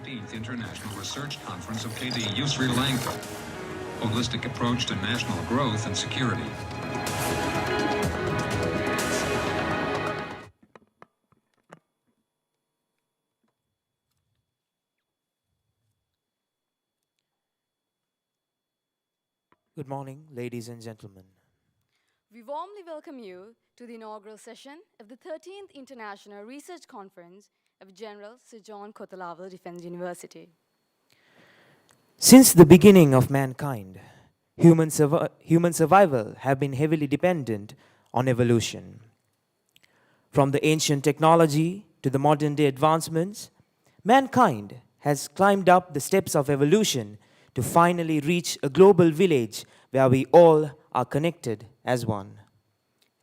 15th International Research Conference of KDU Sri Lanka. Holistic approach to national growth and security. Good morning, ladies and gentlemen. We warmly welcome you to the inaugural session of the 13th International Research Conference of General Sir John Kothawala Defence University. Since the beginning of mankind, human survival have been heavily dependent on evolution. From the ancient technology to the modern day advancements, mankind has climbed up the steps of evolution to finally reach a global village where we all are connected as one.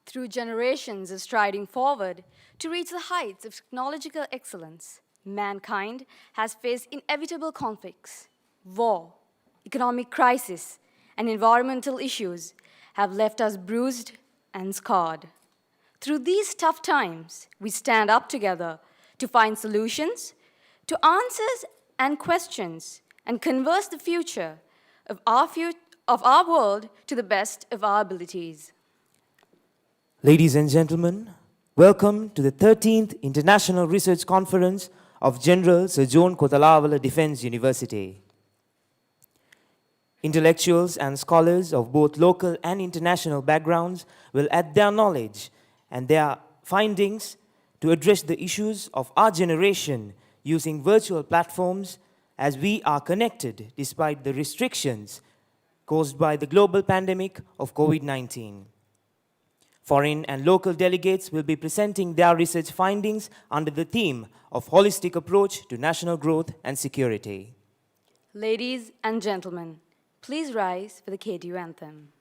Through generations of striding forward to reach the heights of technological excellence, mankind has faced inevitable conflicts. War, economic crisis, and environmental issues have left us bruised and scarred. Through these tough times, we stand up together to find solutions to answers and questions and converse the future of our world to the best of our abilities. Ladies and gentlemen, welcome to the 13th International Research Conference of General Sir John Kothawala Defence University. Intellectuals and scholars of both local and international backgrounds will add their knowledge and their findings to address the issues of our generation using virtual platforms as we are connected despite the restrictions caused by the global pandemic of COVID-19. Foreign and local delegates will be presenting their research findings under the theme of Holistic Approach to National Growth and Security. Ladies and gentlemen, please rise for the KDU anthem.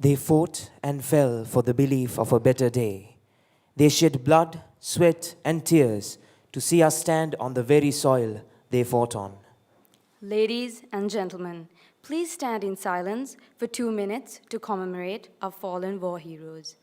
They fought and fell for the belief of a better day. They shed blood, sweat, and tears to see us stand on the very soil they fought on. Ladies and gentlemen, please stand in silence for 2 minutes to commemorate our fallen war heroes.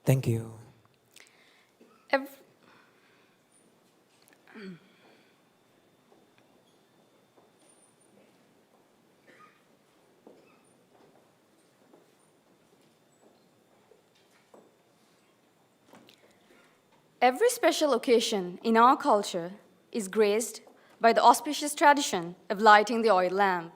Thank you. Ev- Every special occasion in our culture is graced by the auspicious tradition of lighting the oil lamp.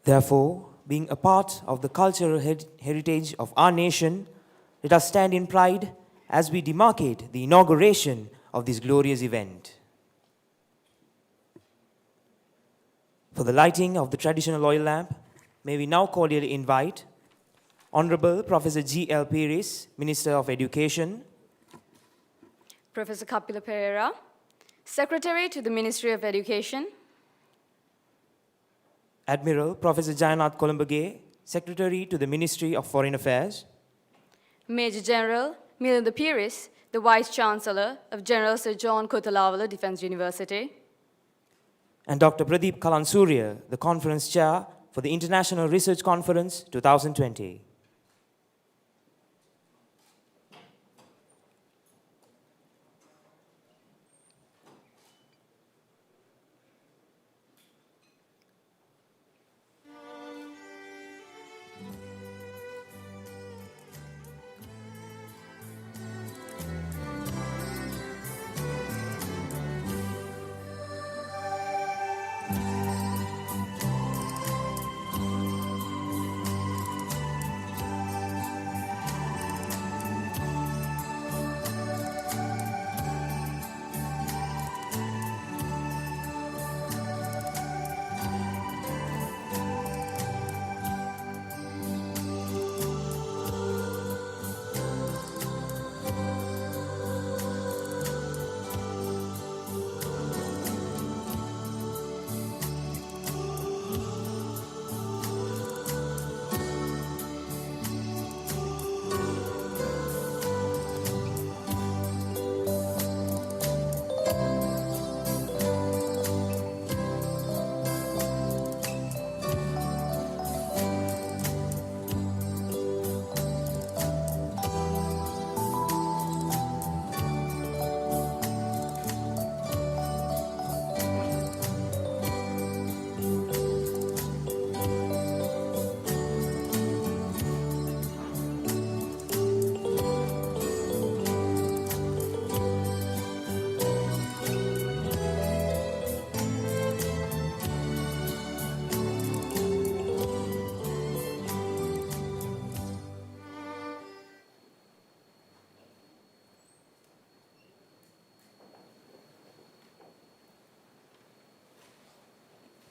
Therefore, being a part of the cultural heritage of our nation, let us stand in pride as we demarcate the inauguration of this glorious event. For the lighting of the traditional oil lamp, may we now cordially invite Honorable Professor G.L. Pires, Minister of Education, Professor Kapila Pereira, Secretary to the Ministry of Education, Admiral Professor Jayanath Columbage, Secretary to the Ministry of Foreign Affairs, Major General Milinda Pires, the Vice Chancellor of General Sir John Kothalavala Defence University, and Dr. Pradeep Kalansurya, the Conference Chair for the International Research Conference 2020.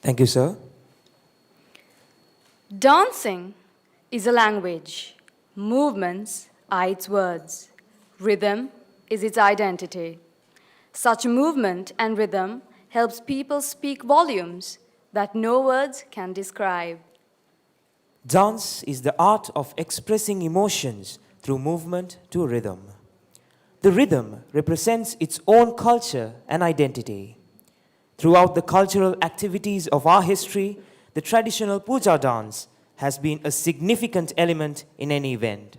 Thank you, sir. Dancing is a language. Movements are its words. Rhythm is its identity. Such movement and rhythm helps people speak volumes that no words can describe. Dance is the art of expressing emotions through movement to rhythm. The rhythm represents its own culture and identity. Throughout the cultural activities of our history, the traditional puja dance has been a significant element in any event.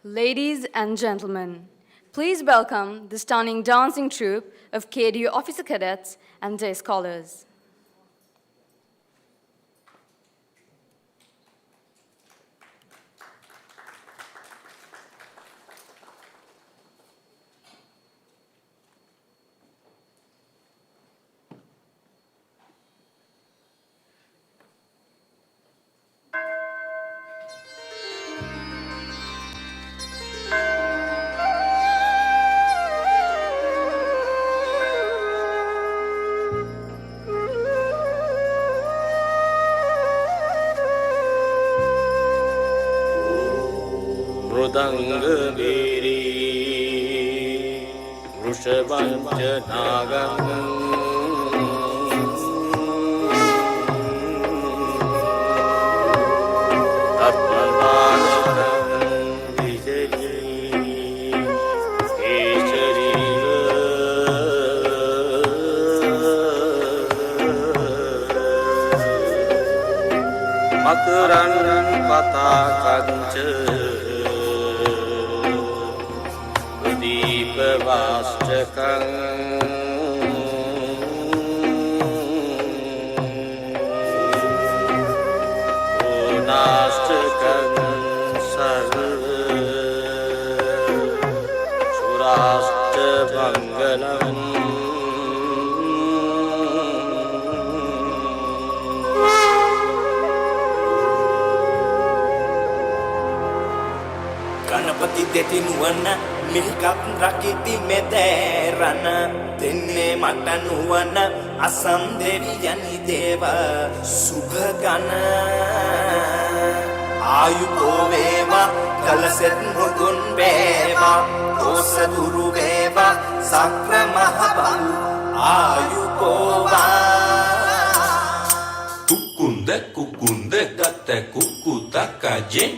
Ladies and gentlemen, please welcome the stunning dancing troupe of KDU officer cadets and day scholars. मृदङ्गवीरी वृषभञ्च नागम् मकरन् पताकञ्च ඕනාෂ්ටකං සර්ව සුරාෂ්ට මංගලං ගණපති දෙති නුවණ මිහිකත් රකිති මෙදෑරණ දෙන්නේ මට නුවණ අසම් දෙවියනි දේව සුභ ගණ ආයුබෝ වේවා කලසෙත් මුදුන් වේවා දෝස දුරු වේවා සක්‍ර මහ බහු ආයුබෝවා Cucunde gata cucutaca jen.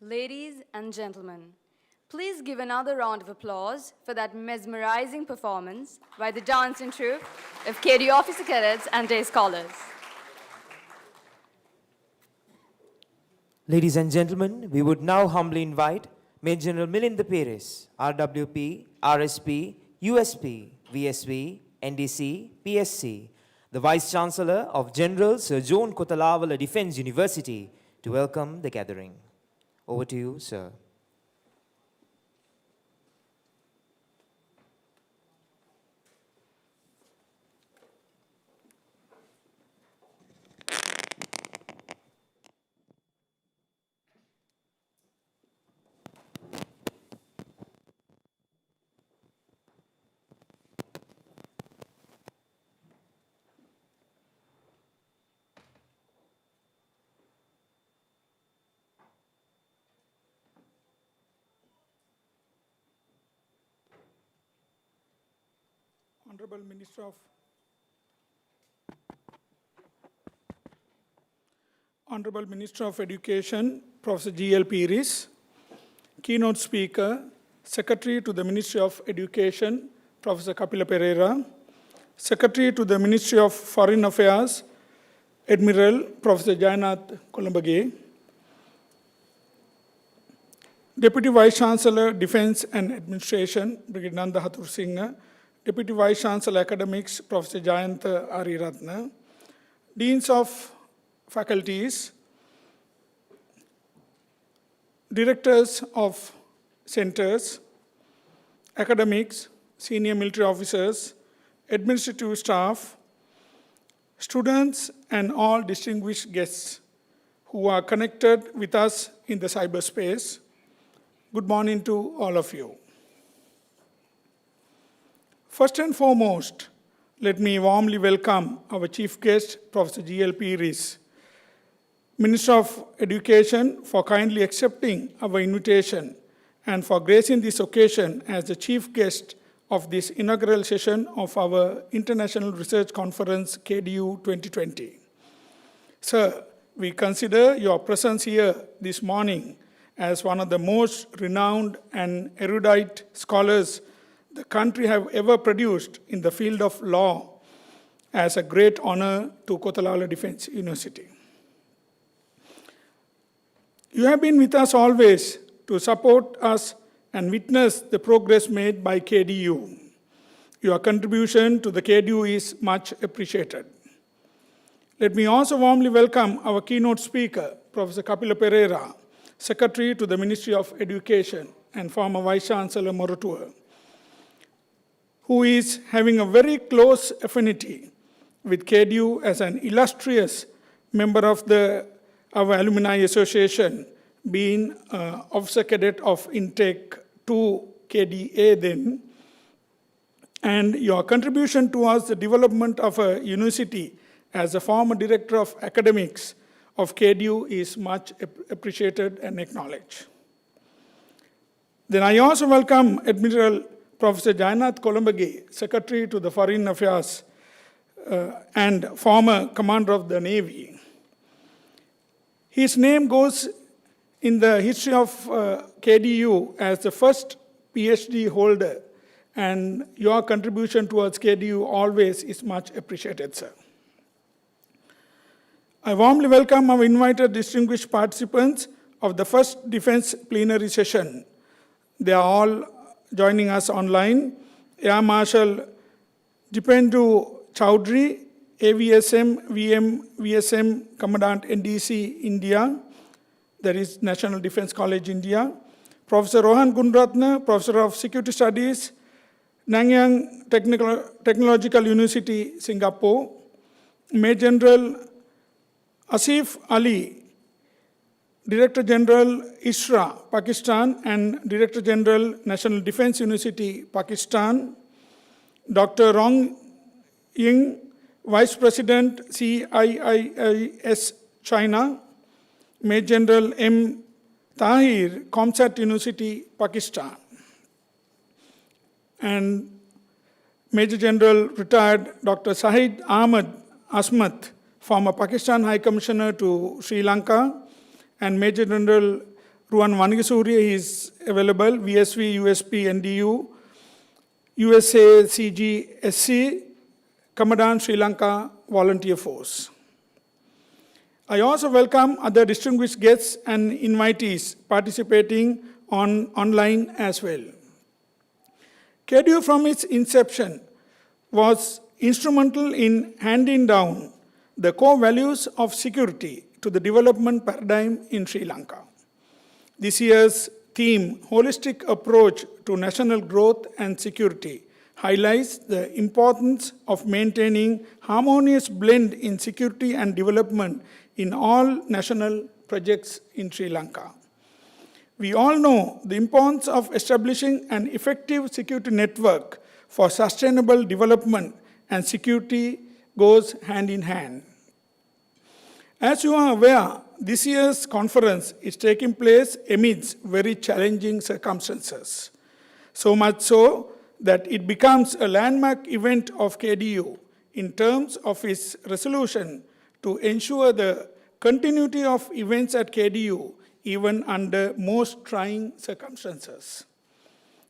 Ladies and gentlemen, please give another round of applause for that mesmerizing performance by the dancing troupe of KDU officer cadets and day scholars. Ladies and gentlemen, we would now humbly invite Major General Milind Peres, RWP, RSP, USP, VSV, NDC, PSC, the Vice Chancellor of General Sir John Kotalawala Defence University, to welcome the gathering. Over to you, sir. Honorable Minister of Education, Professor G.L. Peres, Keynote Speaker, Secretary to the Ministry of Education, Professor Kapila Pereira, Secretary to the Ministry of Foreign Affairs, Admiral Professor Jayanath Columbage, Deputy Vice Chancellor, Defense and Administration, Brigadier Nanda Hathur Singh, Deputy Vice Chancellor, Academics, Professor Jayantha Ariratna, Deans of Faculties, Directors of Centers, Academics, Senior Military Officers, Administrative Staff, students, and all distinguished guests who are connected with us in the cyberspace. Good morning to all of you. First and foremost, let me warmly welcome our chief guest, Professor G.L. Peres, Minister of Education, for kindly accepting our invitation and for gracing this occasion as the chief guest of this inaugural session of our International Research Conference, KDU 2020. Sir, we consider your presence here this morning as one of the most renowned and erudite scholars the country have ever produced in the field of law as a great honor to Kotalawala Defence University. You have been with us always to support us and witness the progress made by KDU. Your contribution to the KDU is much appreciated. Let me also warmly welcome our keynote speaker, Professor Kapila Pereira, Secretary to the Ministry of Education and former Vice Chancellor Moratuwa, who is having a very close affinity with KDU as an illustrious member of our Alumni Association, being Officer Cadet of Intake 2 KDA then, and your contribution towards the development of a university as a former Director of Academics of KDU is much appreciated and acknowledged. Then I also welcome Admiral Professor Jayanath Columbage, Secretary to the Foreign Affairs and former Commander of the Navy. His name goes in the history of KDU as the first PhD holder, and your contribution towards KDU always is much appreciated, sir. I warmly welcome our invited distinguished participants of the first Defense Plenary Session. They are all joining us online. Air Marshal Dipendu Chowdhury, AVSM, VSM Commandant NDC, India, that is National Defense College, India. Professor Rohan Gunratna, Professor of Security Studies, Nanyang Technological University, Singapore. Major General Asif Ali, Director General ISRA, Pakistan, and Director General National Defense University, Pakistan. Dr. Rong Ying, Vice President, CIIS, China. Major General M. Tahir, Comsat University, Pakistan. And Major General retired Dr. Sahid Ahmad Asmat, former Pakistan High Commissioner to Sri Lanka, and Major General Ruwan Wanigasuriya is available, VSV, USP, NDU, USA, CG, SC, Commandant Sri Lanka Volunteer Force. I also welcome other distinguished guests and invitees participating online as well. KDU from its inception was instrumental in handing down the core values of security to the development paradigm in Sri Lanka. This year's theme, Holistic Approach to National Growth and Security, highlights the importance of maintaining harmonious blend in security and development in all national projects in Sri Lanka. We all know the importance of establishing an effective security network for sustainable development, and security goes hand in hand. As you are aware, this year's conference is taking place amidst very challenging circumstances. So much so that it becomes a landmark event of KDU in terms of its resolution to ensure the continuity of events at KDU even under most trying circumstances.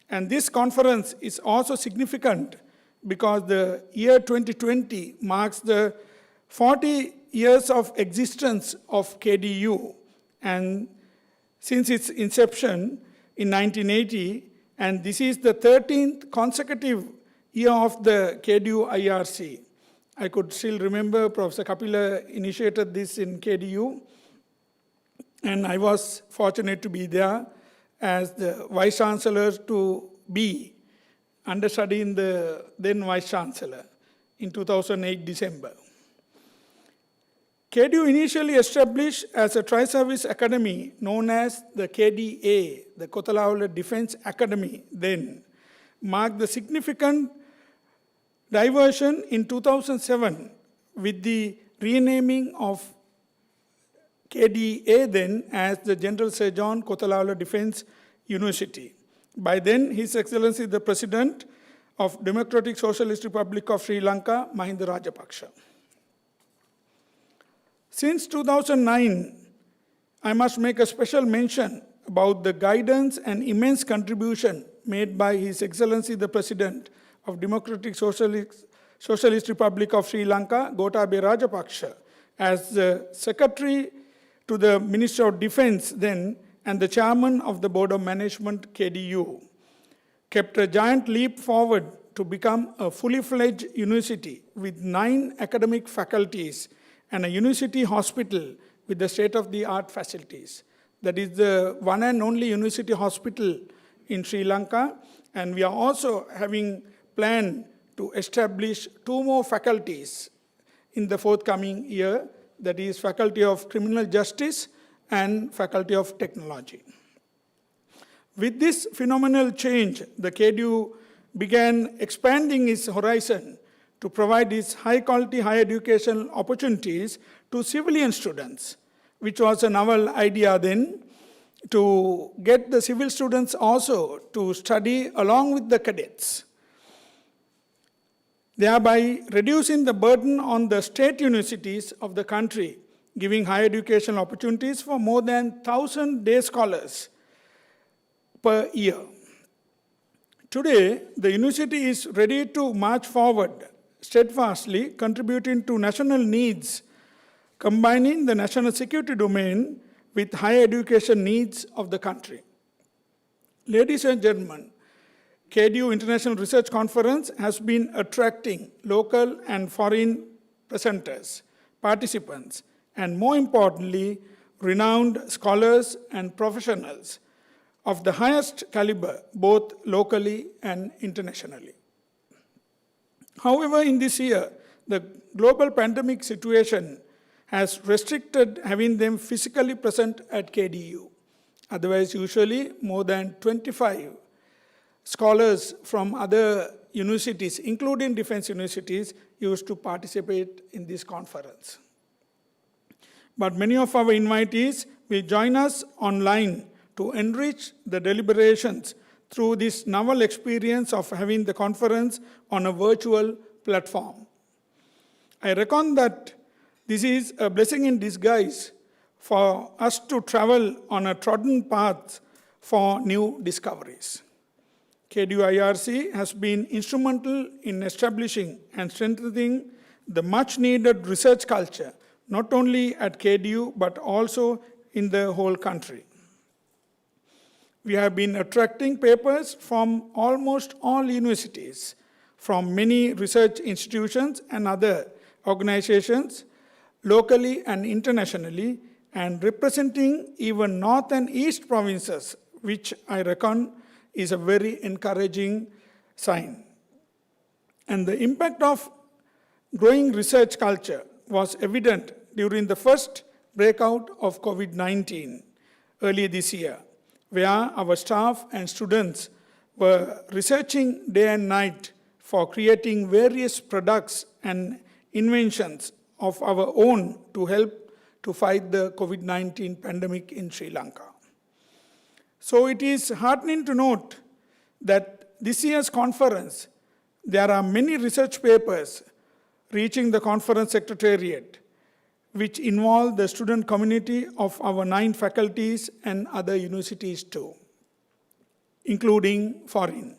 And this conference is also significant because the year 2020 marks the 40 years of existence of KDU, and since its inception in 1980, and this is the 13th consecutive year of the KDU IRC. I could still remember Professor Kapila initiated this in KDU, and I was fortunate to be there as the Vice Chancellor to be understudying the then Vice Chancellor in 2008 December. KDU initially established as a tri-service academy known as the KDA, the Kothalaula Defense Academy then, marked the significant diversion in 2007 with the renaming of KDA then as the General Sir John Kothalaula Defense University. By then, His Excellency the President of Democratic Socialist Republic of Sri Lanka, Mahinda Rajapaksa. Since 2009, I must make a special mention about the guidance and immense contribution made by His Excellency the President of Democratic Socialist Republic of Sri Lanka, Gotabaya Rajapaksa, as the Secretary to the Ministry of Defense then and the Chairman of the Board of Management, KDU, kept a giant leap forward to become a fully fledged university with 9 academic faculties and a university hospital with the state-of-the-art facilities. That is the one and only university hospital in Sri Lanka, and we are also having planned to establish 2 more faculties in the forthcoming year, that is Faculty of Criminal Justice and Faculty of Technology. With this phenomenal change, the KDU began expanding its horizon to provide its high-quality higher education opportunities to civilian students, which was a novel idea then, to get the civil students also to study along with the cadets, thereby reducing the burden on the state universities of the country, giving higher education opportunities for more than 1,000 day scholars per year. Today, the university is ready to march forward steadfastly, contributing to national needs, combining the national security domain with higher education needs of the country. Ladies and gentlemen, KDU International Research Conference has been attracting local and foreign presenters, participants, and more importantly, renowned scholars and professionals of the highest caliber, both locally and internationally. However, in this year, the global pandemic situation has restricted having them physically present at KDU. Otherwise, usually more than 25 scholars from other universities, including defense universities, used to participate in this conference. But many of our invitees will join us online to enrich the deliberations through this novel experience of having the conference on a virtual platform. I reckon that this is a blessing in disguise for us to travel on a trodden path for new discoveries. KDU IRC has been instrumental in establishing and strengthening the much needed research culture, not only at KDU, but also in the whole country. We have been attracting papers from almost all universities, from many research institutions and other organizations, locally and internationally, and representing even North and East provinces, which I reckon is a very encouraging sign. And the impact of growing research culture was evident during the first breakout of COVID-19 early this year, where our staff and students were researching day and night for creating various products and inventions of our own to help to fight the COVID-19 pandemic in Sri Lanka. So it is heartening to note that this year's conference, there are many research papers reaching the conference secretariat, which involve the student community of our 9 faculties and other universities too, including foreign.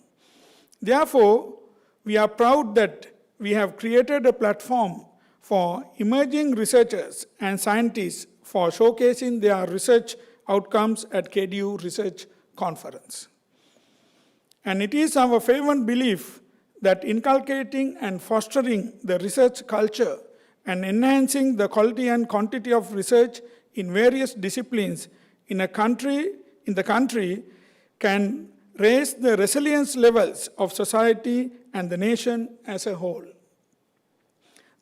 Therefore, we are proud that we have created a platform for emerging researchers and scientists for showcasing their research outcomes at KDU Research Conference. And it is our fervent belief that inculcating and fostering the research culture and enhancing the quality and quantity of research in various disciplines in the country can raise the resilience levels of society and the nation as a whole.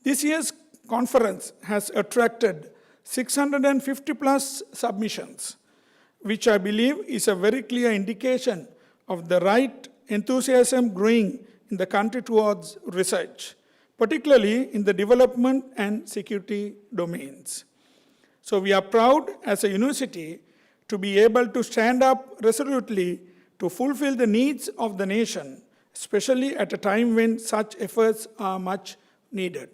This year's conference has attracted 650 plus submissions, which I believe is a very clear indication of the right enthusiasm growing in the country towards research, particularly in the development and security domains. So we are proud as a university to be able to stand up resolutely to fulfill the needs of the nation, especially at a time when such efforts are much needed.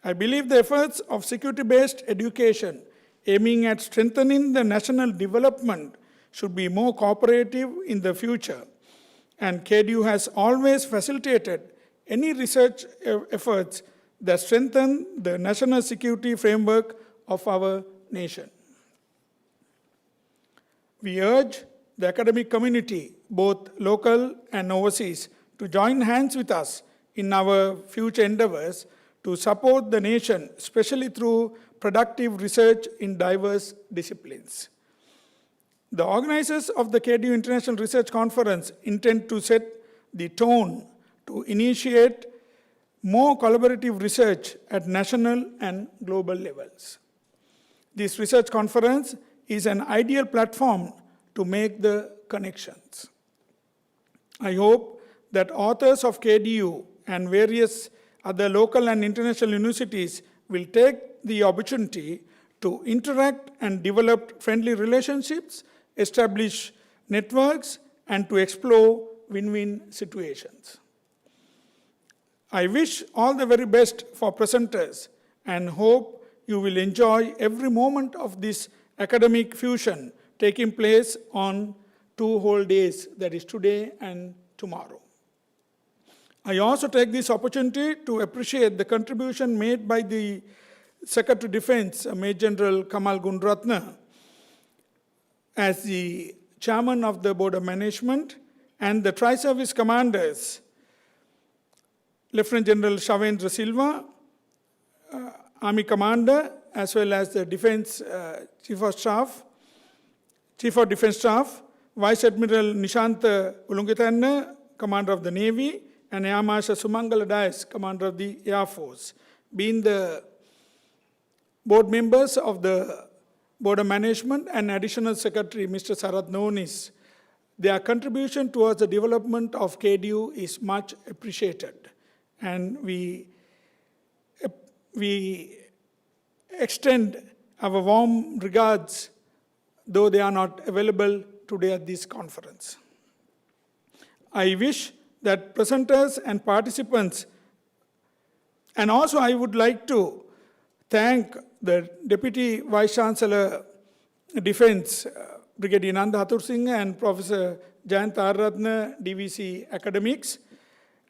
I believe the efforts of security-based education aiming at strengthening the national development should be more cooperative in the future, and KDU has always facilitated any research efforts that strengthen the national security framework of our nation. We urge the academic community, both local and overseas, to join hands with us in our future endeavors to support the nation, especially through productive research in diverse disciplines. The organizers of the KDU International Research Conference intend to set the tone to initiate more collaborative research at national and global levels. This research conference is an ideal platform to make the connections. I hope that authors of KDU and various other local and international universities will take the opportunity to interact and develop friendly relationships, establish networks, and to explore win-win situations. I wish all the very best for presenters and hope you will enjoy every moment of this academic fusion taking place on 2 whole days, that is today and tomorrow. I also take this opportunity to appreciate the contribution made by the Secretary of Defense, Major General Kamal Gunratna, as the chairman of the Board of Management, and the Tri-Service Commanders, Lieutenant General Shavendra Silva, Army Commander, as well as the Defense Chief of Defense Staff, Vice Admiral Nishantha Ulungitanna, Commander of the Navy, and Air Marshal Sumangala Dias, Commander of the Air Force, being the board members of the Board of Management and Additional Secretary, Mr. Sarath Nonis. Their contribution towards the development of KDU is much appreciated, and we extend our warm regards, though they are not available today at this conference. I wish that presenters and participants, and also I would like to thank the Deputy Vice Chancellor Defense, Brigadier Nanda Hathursinghe, and Professor Jayant Araratne, DVC Academics,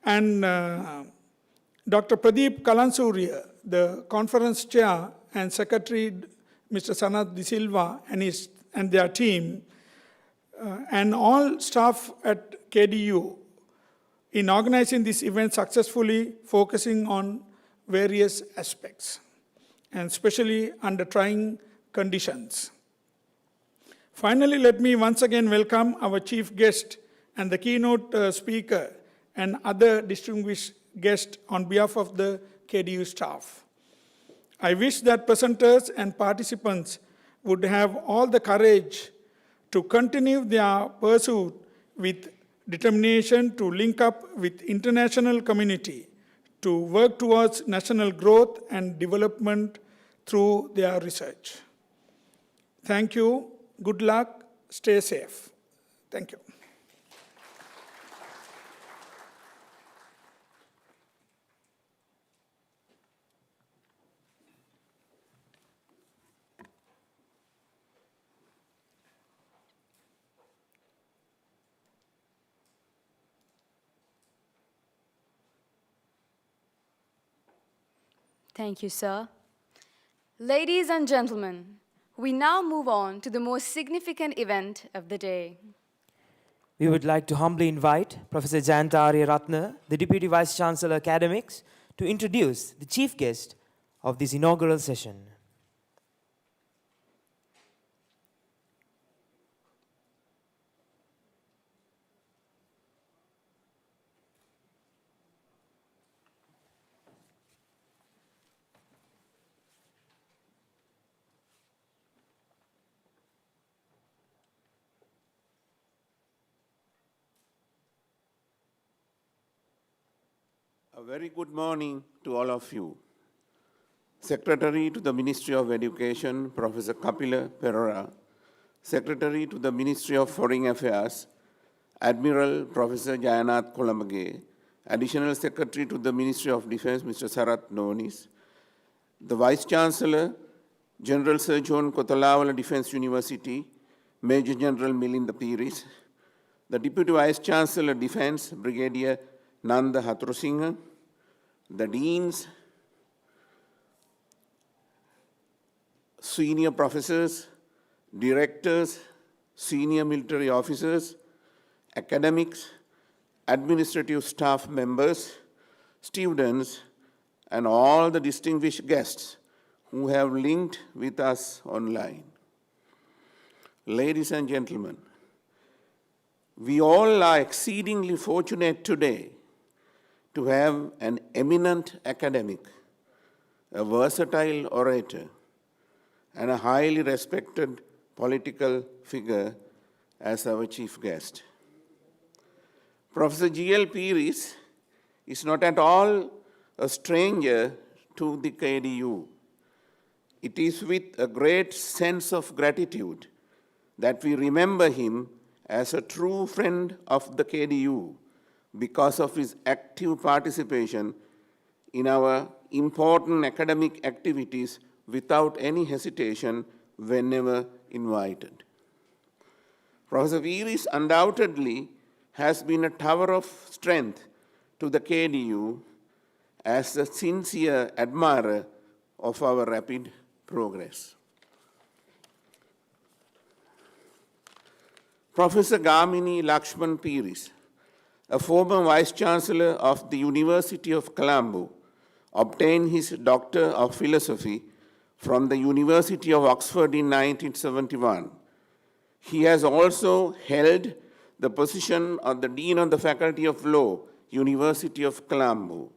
and Dr. Pradeep Kalansurya, the conference chair and secretary, Mr. Sanath De Silva and their team, and all staff at KDU in organizing this event successfully, focusing on various aspects, and especially under trying conditions. Finally, let me once again welcome our chief guest and the keynote speaker and other distinguished guests on behalf of the KDU staff. I wish that presenters and participants would have all the courage to continue their pursuit with determination to link up with international community to work towards national growth and development through their research. Thank you, good luck, stay safe. Thank you. Thank you, sir. Ladies and gentlemen, we now move on to the most significant event of the day. We would like to humbly invite Professor Jayant Araratne, the Deputy Vice Chancellor Academics, to introduce the chief guest of this inaugural session. A very good morning to all of you. Secretary to the Ministry of Education, Professor Kapila Perera, Secretary to the Ministry of Foreign Affairs, Admiral Professor Jayanath Kolamage, Additional Secretary to the Ministry of Defense, Mr. Sarath Nonis, the Vice Chancellor, General Sir John Kotalawala Defense University, Major General Milinda Piris, the Deputy Vice Chancellor Defense, Brigadier Nanda Hathursinghe, the Deans, senior professors, directors, senior military officers, academics, administrative staff members, students, and all the distinguished guests who have linked with us online. Ladies and gentlemen, we all are exceedingly fortunate today to have an eminent academic, a versatile orator, and a highly respected political figure as our chief guest. Professor G.L. Piris is not at all a stranger to the KDU. It is with a great sense of gratitude that we remember him as a true friend of the KDU because of his active participation in our important academic activities without any hesitation whenever invited. Professor Piris undoubtedly has been a tower of strength to the KDU as a sincere admirer of our rapid progress. Professor Gamini Lakshman Piris, a former Vice-Chancellor of the University of Colombo, obtained his Doctor of Philosophy from the University of Oxford in 1971. He has also held the position of the Dean of the Faculty of Law, University of Colombo.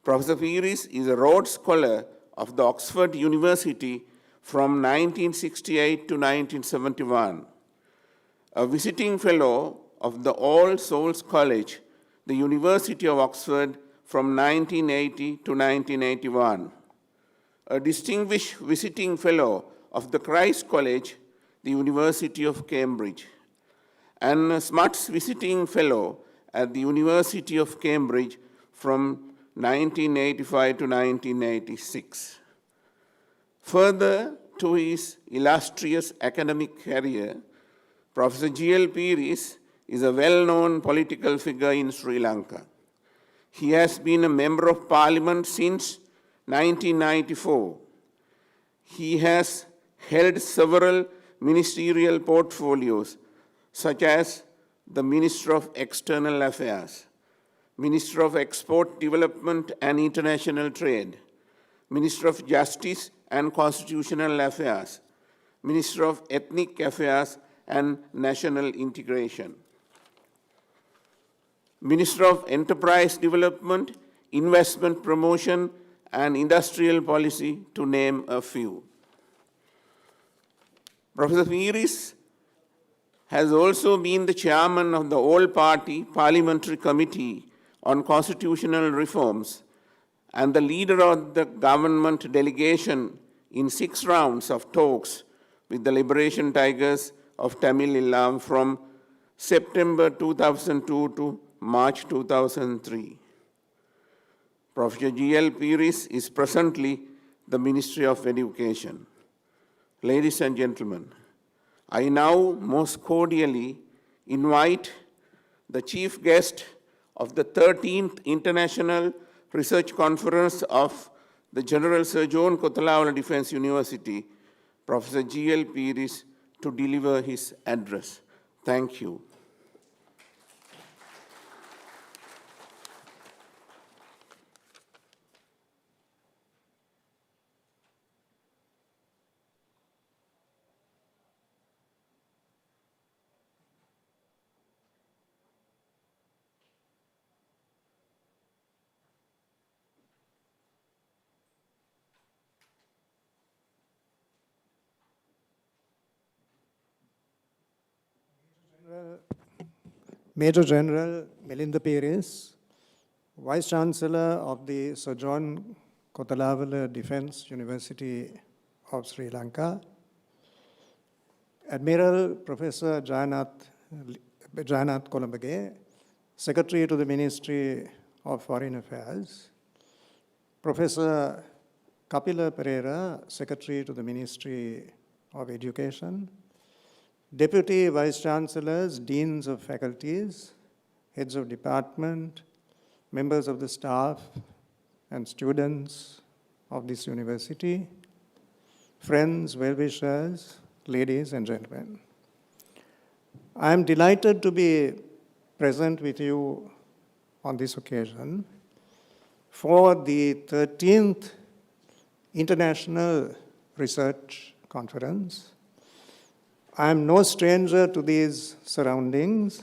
Professor Piris is a Rhodes Scholar of the Oxford University from 1968 to 1971, a visiting fellow of the All Souls College, the University of Oxford from 1980 to 1981, a distinguished visiting fellow of the Christ College, the University of Cambridge, and a Smuts visiting fellow at the University of Cambridge from 1985 to 1986. Further to his illustrious academic career, Professor G.L. Pieris is a well-known political figure in Sri Lanka. He has been a member of parliament since 1994. He has held several ministerial portfolios, such as the Minister of External Affairs, Minister of Export Development and International Trade, Minister of Justice and Constitutional Affairs, Minister of Ethnic Affairs and National Integration, Minister of Enterprise Development, Investment Promotion and Industrial Policy, to name a few. Professor Pieris has also been the chairman of the All-Party Parliamentary Committee on Constitutional Reforms and the leader of the government delegation in 6 rounds of talks with the Liberation Tigers of Tamil Eelam from September 2002 to March 2003. Professor G.L. Pieris is presently the Ministry of Education. Ladies and gentlemen, I now most cordially invite the chief guest of the 13th International Research Conference of the General Sir John Kothawala Defence University, Professor G.L. Pieris, to deliver his address. Thank you. Major General Melinda Pieris, Vice Chancellor of the Sir John Kothawala Defence University of Sri Lanka, Admiral Professor Jayanath Kolambage, Secretary to the Ministry of Foreign Affairs, Professor Kapila Pereira, Secretary to the Ministry of Education, Deputy Vice Chancellors, Deans of Faculties, Heads of Department, members of the staff and students of this university, friends, well-wishers, ladies and gentlemen. I am delighted to be present with you on this occasion for the 13th International Research Conference. I am no stranger to these surroundings.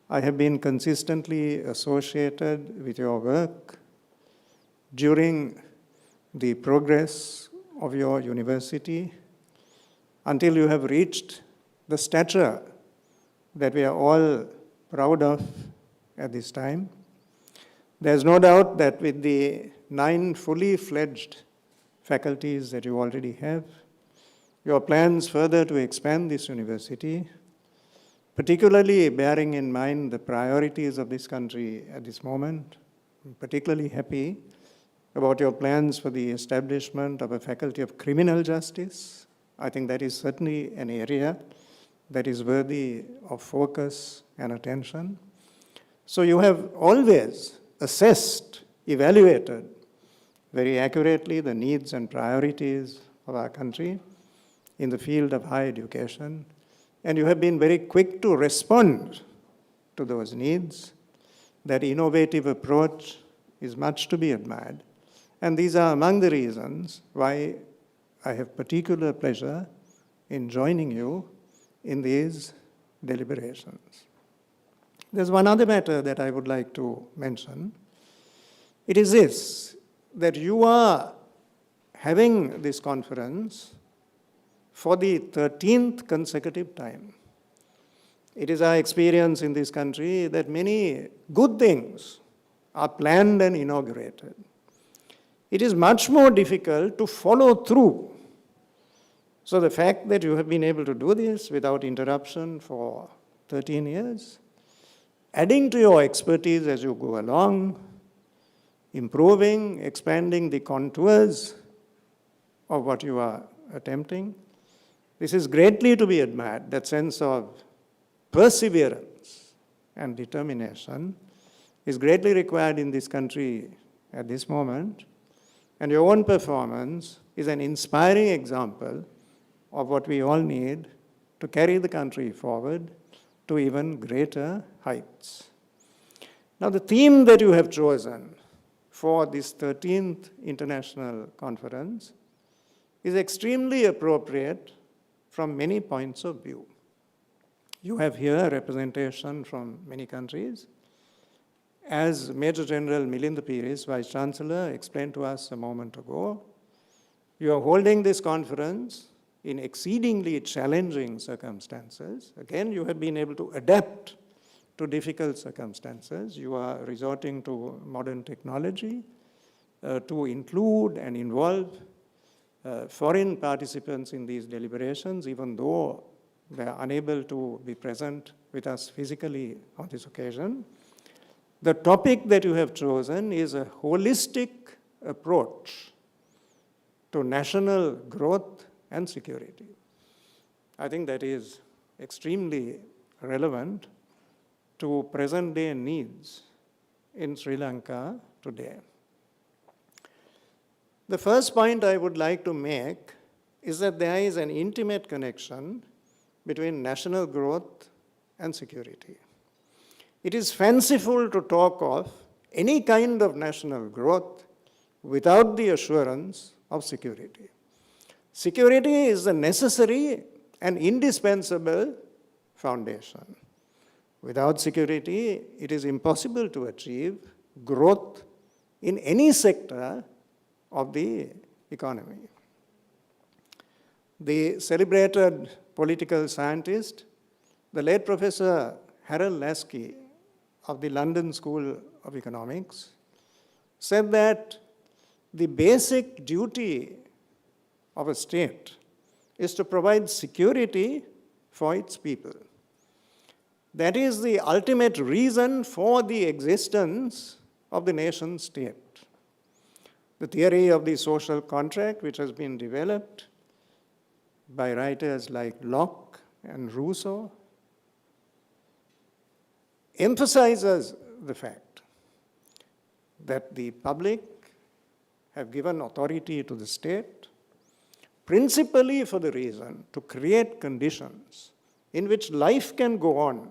I have been consistently associated with your work during the progress of your university until you have reached the stature that we are all proud of at this time. There's no doubt that with the 9 fully fledged faculties that you already have, your plans further to expand this university, particularly bearing in mind the priorities of this country at this moment, I'm particularly happy about your plans for the establishment of a faculty of criminal justice. I think that is certainly an area that is worthy of focus and attention. So you have always assessed, evaluated very accurately the needs and priorities of our country in the field of higher education, and you have been very quick to respond to those needs. That innovative approach is much to be admired, and these are among the reasons why I have particular pleasure in joining you in these deliberations. There's one other matter that I would like to mention. It is this, that you are having this conference for the 13th consecutive time. It is our experience in this country that many good things are planned and inaugurated. It is much more difficult to follow through. So the fact that you have been able to do this without interruption for 13 years, adding to your expertise as you go along, improving, expanding the contours of what you are attempting. This is greatly to be admired, that sense of perseverance and determination is greatly required in this country at this moment, and your own performance is an inspiring example of what we all need to carry the country forward to even greater heights. Now, the theme that you have chosen for this 13th International Conference is extremely appropriate from many points of view. You have here representation from many countries. As Major General Milind Piris, Vice Chancellor, explained to us a moment ago, you are holding this conference in exceedingly challenging circumstances. Again, you have been able to adapt to difficult circumstances. You are resorting to modern technology to include and involve foreign participants in these deliberations, even though they are unable to be present with us physically on this occasion. The topic that you have chosen is a holistic approach to national growth and security. I think that is extremely relevant to present-day needs in Sri Lanka today. The first point I would like to make is that there is an intimate connection between national growth and security. It is fanciful to talk of any kind of national growth without the assurance of security. Security is a necessary and indispensable foundation. Without security, it is impossible to achieve growth in any sector of the economy. The celebrated political scientist, the late Professor Harold Laski of the London School of Economics, said that the basic duty of a state is to provide security for its people. That is the ultimate reason for the existence of the nation state. The theory of the social contract, which has been developed by writers like Locke and Rousseau, emphasizes the fact that the public have given authority to the state principally for the reason to create conditions in which life can go on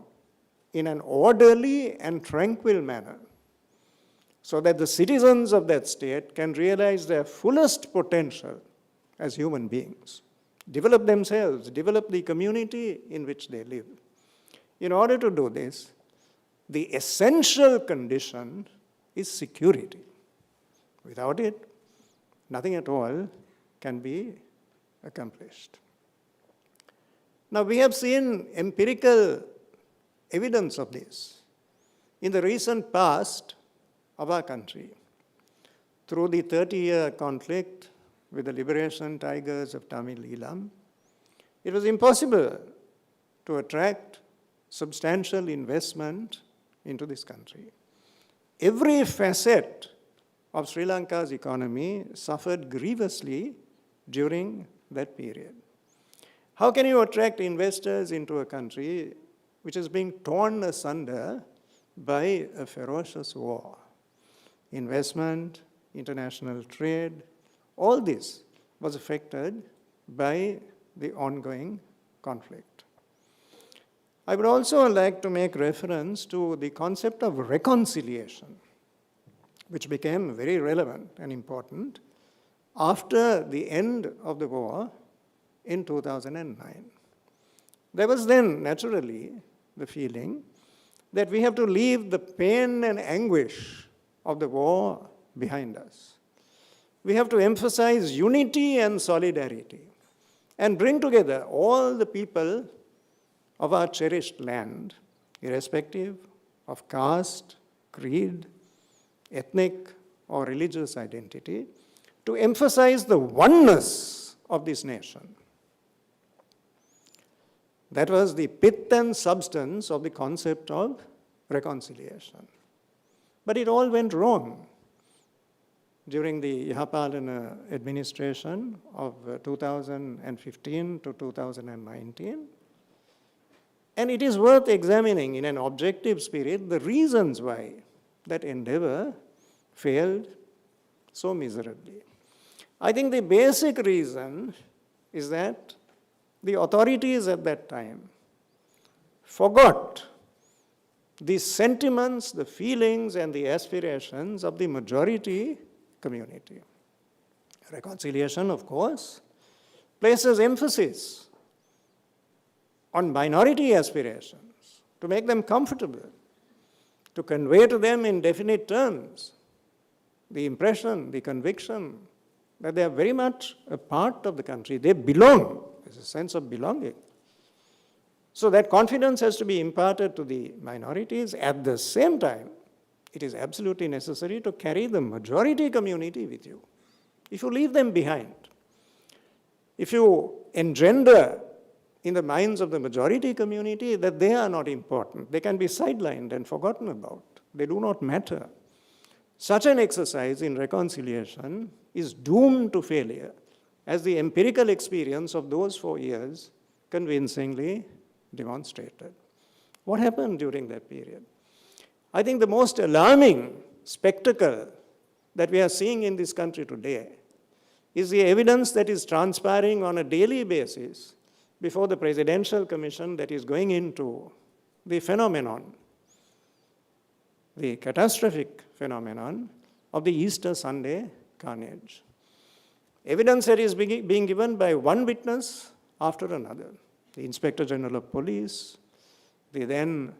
in an orderly and tranquil manner, so that the citizens of that state can realize their fullest potential as human beings, develop themselves, develop the community in which they live. In order to do this, the essential condition is security. Without it, nothing at all can be accomplished. Now, we have seen empirical evidence of this in the recent past of our country. Through the 30-year conflict with the liberation tigers of Tamil Eelam, it was impossible to attract substantial investment into this country. Every facet of Sri Lanka's economy suffered grievously during that period. How can you attract investors into a country which is being torn asunder by a ferocious war? Investment, international trade, all this was affected by the ongoing conflict. I would also like to make reference to the concept of reconciliation, which became very relevant and important after the end of the war in 2009. There was then, naturally, the feeling that we have to leave the pain and anguish of the war behind us. We have to emphasize unity and solidarity and bring together all the people of our cherished land, irrespective of caste, creed, ethnic or religious identity, to emphasize the oneness of this nation. That was the pith and substance of the concept of reconciliation. But it all went wrong. during the Yahapalana administration of 2015 to 2019. And it is worth examining in an objective spirit the reasons why that endeavor failed so miserably. I think the basic reason is that the authorities at that time forgot the sentiments, the feelings, and the aspirations of the majority community. Reconciliation, of course, places emphasis on minority aspirations to make them comfortable, to convey to them in definite terms the impression, the conviction that they are very much a part of the country. They belong. There's a sense of belonging. So that confidence has to be imparted to the minorities. At the same time, it is absolutely necessary to carry the majority community with you. If you leave them behind, if you engender in the minds of the majority community that they are not important, they can be sidelined and forgotten about, they do not matter, such an exercise in reconciliation is doomed to failure, as the empirical experience of those 4 years convincingly demonstrated. What happened during that period? I think the most alarming spectacle that we are seeing in this country today is the evidence that is transpiring on a daily basis before the Presidential Commission that is going into the phenomenon, the catastrophic phenomenon of the Easter Sunday carnage. Evidence that is being given by one witness after another. The Inspector General of Police, the then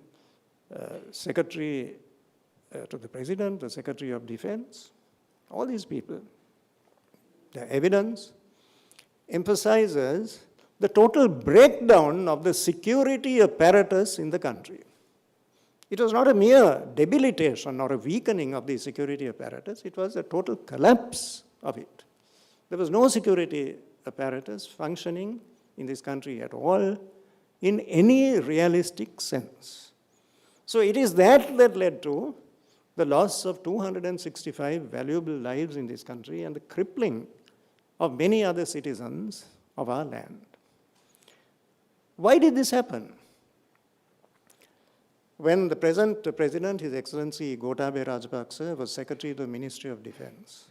Secretary to the President, the Secretary of Defense, all these people. The evidence emphasizes the total breakdown of the security apparatus in the country. It was not a mere debilitation or a weakening of the security apparatus, it was a total collapse of it. There was no security apparatus functioning in this country at all in any realistic sense. So it is that led to the loss of 265 valuable lives in this country and the crippling of many other citizens of our land. Why did this happen? When the present President, His Excellency Gotabaya Rajapaksa, was Secretary to the Ministry of Defense,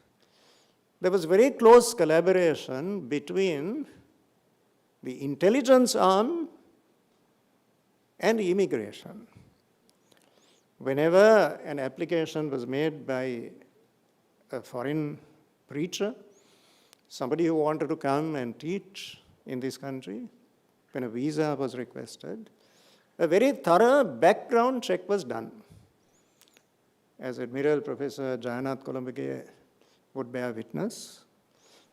there was very close collaboration between the intelligence arm and immigration. Whenever an application was made by a foreign preacher, somebody who wanted to come and teach in this country, when a visa was requested, a very thorough background check was done. As Admiral Professor Jayanath Columbage would bear witness,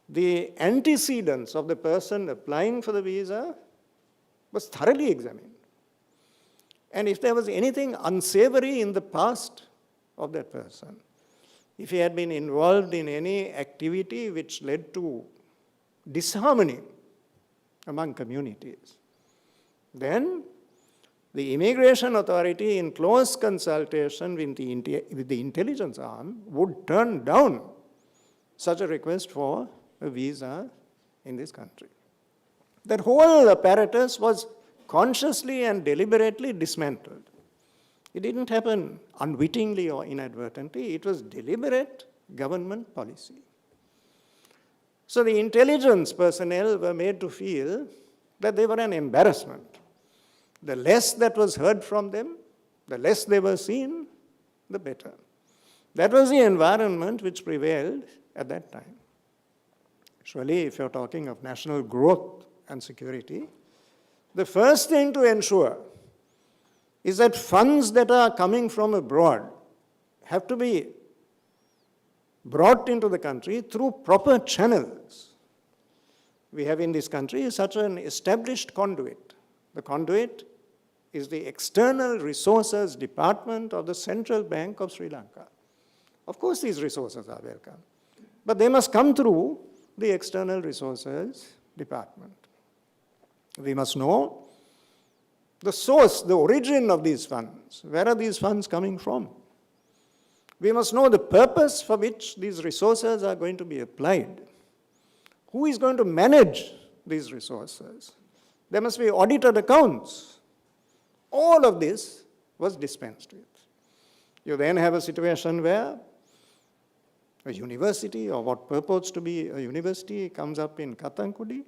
the antecedents of the person applying for the visa was thoroughly examined. And if there was anything unsavory in the past of that person, if he had been involved in any activity which led to disharmony among communities, then the immigration authority, in close consultation with the intelligence arm, would turn down such a request for a visa in this country. That whole apparatus was consciously and deliberately dismantled. It didn't happen unwittingly or inadvertently. It was deliberate government policy. So the intelligence personnel were made to feel that they were an embarrassment. The less that was heard from them, the less they were seen, the better. That was the environment which prevailed at that time. Surely, if you're talking of national growth and security, the first thing to ensure is that funds that are coming from abroad have to be brought into the country through proper channels. We have in this country such an established conduit. The conduit is the External Resources Department of the Central Bank of Sri Lanka. Of course, these resources are welcome, but they must come through the External Resources Department. We must know the source, the origin of these funds. Where are these funds coming from? We must know the purpose for which these resources are going to be applied. Who is going to manage these resources? There must be audited accounts. All of this was dispensed with. You then have a situation where a university, or what purports to be a university, comes up in Kathankudi.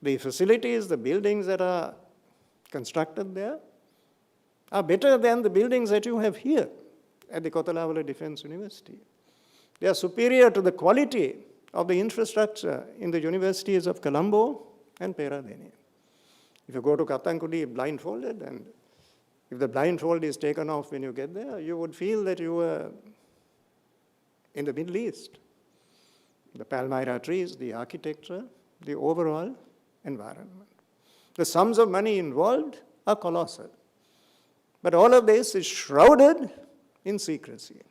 The facilities, the buildings that are constructed there are better than the buildings that you have here at the Kothalavala Defence University. They are superior to the quality of the infrastructure in the universities of Colombo and Peradeniya. If you go to Kathankudi blindfolded, and if the blindfold is taken off when you get there, you would feel that you were in the Middle East. The Palmyra trees, the architecture, the overall environment. The sums of money involved are colossal. But all of this is shrouded in secrecy.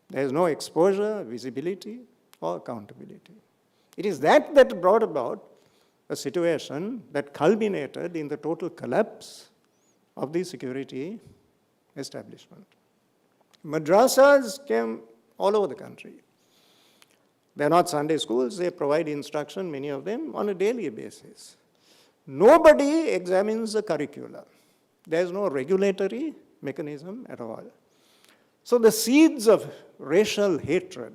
There is no exposure, visibility, or accountability. It is that that brought about a situation that culminated in the total collapse of the security establishment. Madrasas came all over the country. They're not Sunday schools, they provide instruction, many of them, on a daily basis. Nobody examines the curricula. There's no regulatory mechanism at all. So the seeds of racial hatred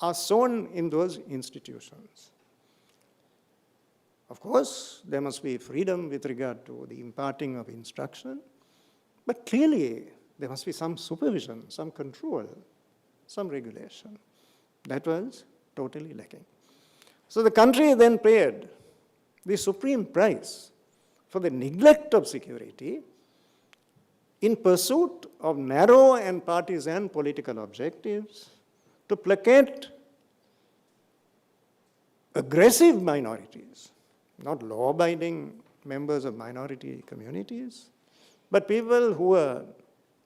are sown in those institutions. Of course, there must be freedom with regard to the imparting of instruction, but clearly there must be some supervision, some control, some regulation. That was totally lacking. So the country then paid the supreme price for the neglect of security in pursuit of narrow and partisan political objectives to placate aggressive minorities, not law-abiding members of minority communities, but people who were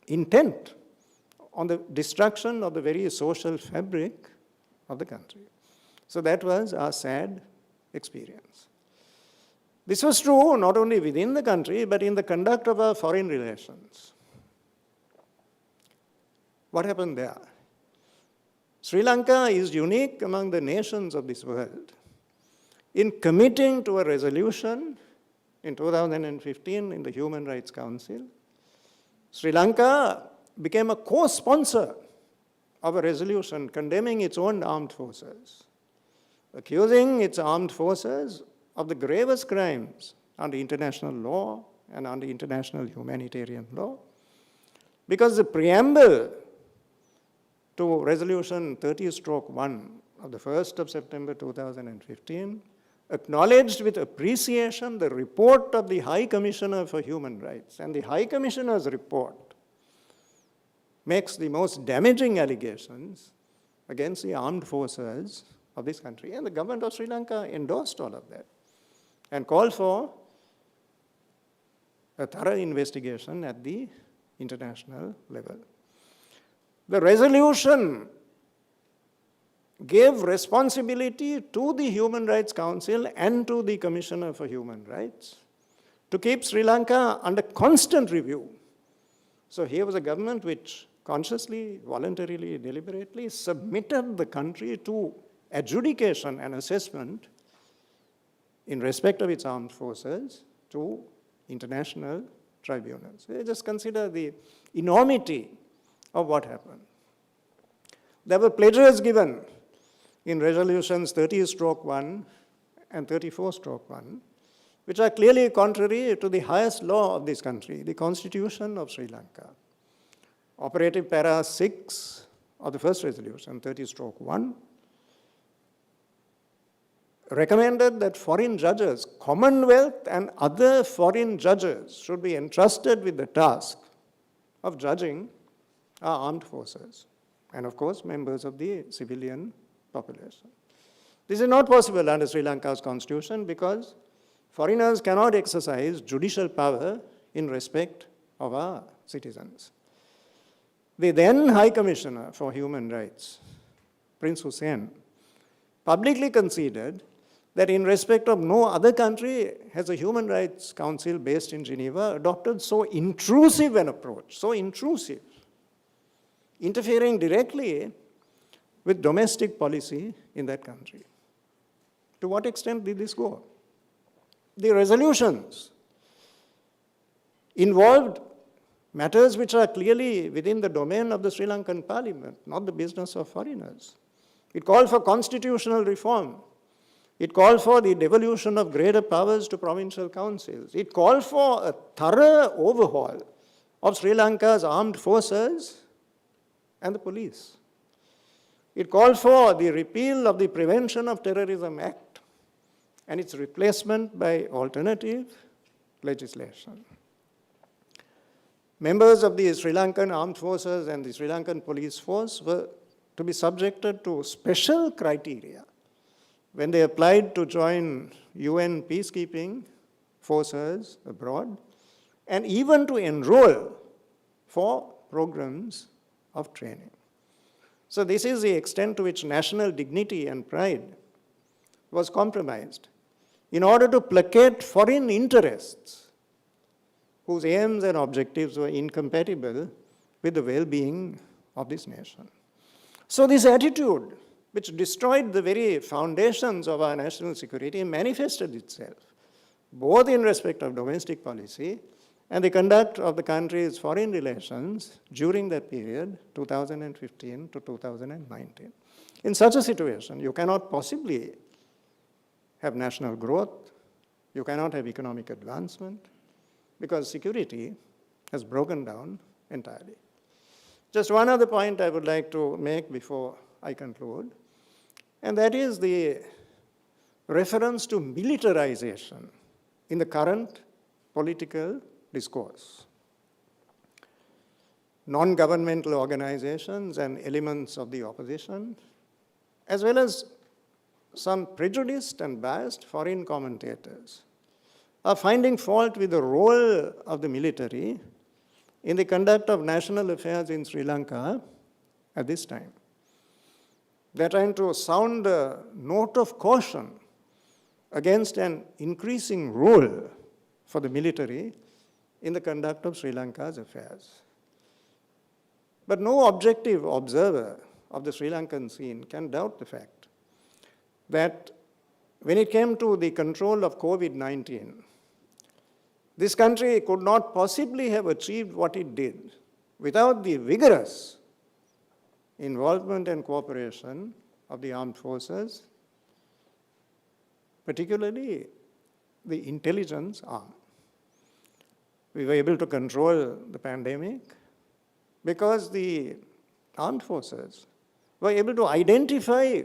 intent on the destruction of the very social fabric of the country. So that was our sad experience. This was true not only within the country, but in the conduct of our foreign relations. What happened there? Sri Lanka is unique among the nations of this world in committing to a resolution in 2015 in the Human Rights Council. Sri Lanka became a co-sponsor of a resolution condemning its own armed forces, accusing its armed forces of the gravest crimes under international law and under international humanitarian law, because the preamble to Resolution 30/1 of the 1st of September 2015 acknowledged with appreciation the report of the High Commissioner for Human Rights, and the High Commissioner's report makes the most damaging allegations against the armed forces of this country. And the government of Sri Lanka endorsed all of that and called for a thorough investigation at the international level. The resolution gave responsibility to the Human Rights Council and to the Commissioner for Human Rights to keep Sri Lanka under constant review. So here was a government which consciously, voluntarily, deliberately submitted the country to adjudication and assessment in respect of its armed forces to international tribunals. Just consider the enormity of what happened. There were pledges given in resolutions 30/1 and 34/1, which are clearly contrary to the highest law of this country, the Constitution of Sri Lanka. Operative Para 6 of the first resolution, 30/1, recommended that foreign judges, Commonwealth and other foreign judges, should be entrusted with the task of judging our armed forces and, of course, members of the civilian population. This is not possible under Sri Lanka's constitution because foreigners cannot exercise judicial power in respect of our citizens. The then High Commissioner for Human Rights, Prince Hussain, publicly conceded that in respect of no other country has a Human Rights Council based in Geneva adopted so intrusive an approach, so intrusive, interfering directly with domestic policy in that country. To what extent did this go? The resolutions involved matters which are clearly within the domain of the Sri Lankan parliament, not the business of foreigners. It called for constitutional reform. It called for the devolution of greater powers to provincial councils. It called for a thorough overhaul of Sri Lanka's armed forces and the police. It called for the repeal of the Prevention of Terrorism Act and its replacement by alternative legislation. Members of the Sri Lankan armed forces and the Sri Lankan police force were to be subjected to special criteria when they applied to join UN peacekeeping forces abroad, and even to enroll for programs of training. So this is the extent to which national dignity and pride was compromised in order to placate foreign interests whose aims and objectives were incompatible with the well-being of this nation. So this attitude, which destroyed the very foundations of our national security, manifested itself both in respect of domestic policy and the conduct of the country's foreign relations during that period, 2015 to 2019. In such a situation, you cannot possibly have national growth, you cannot have economic advancement, because security has broken down entirely. Just one other point I would like to make before I conclude, and that is the reference to militarization in the current political discourse. Non-governmental organizations and elements of the opposition, as well as some prejudiced and biased foreign commentators, are finding fault with the role of the military in the conduct of national affairs in Sri Lanka at this time. They're trying to sound a note of caution against an increasing role for the military in the conduct of Sri Lanka's affairs. But no objective observer of the Sri Lankan scene can doubt the fact that when it came to the control of COVID-19, this country could not possibly have achieved what it did without the vigorous involvement and cooperation of the armed forces, particularly the intelligence arm. We were able to control the pandemic because the armed forces were able to identify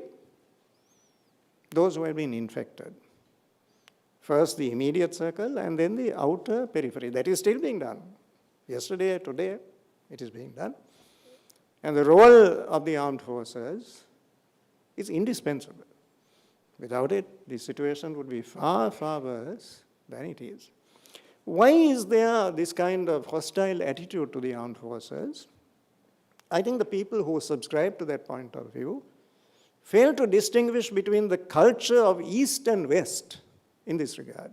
those who had been infected. First the immediate circle and then the outer periphery. That is still being done. Yesterday, today, it is being done. And the role of the armed forces is indispensable. Without it, the situation would be far, far worse than it is. Why is there this kind of hostile attitude to the armed forces? I think the people who subscribe to that point of view fail to distinguish between the culture of East and West in this regard.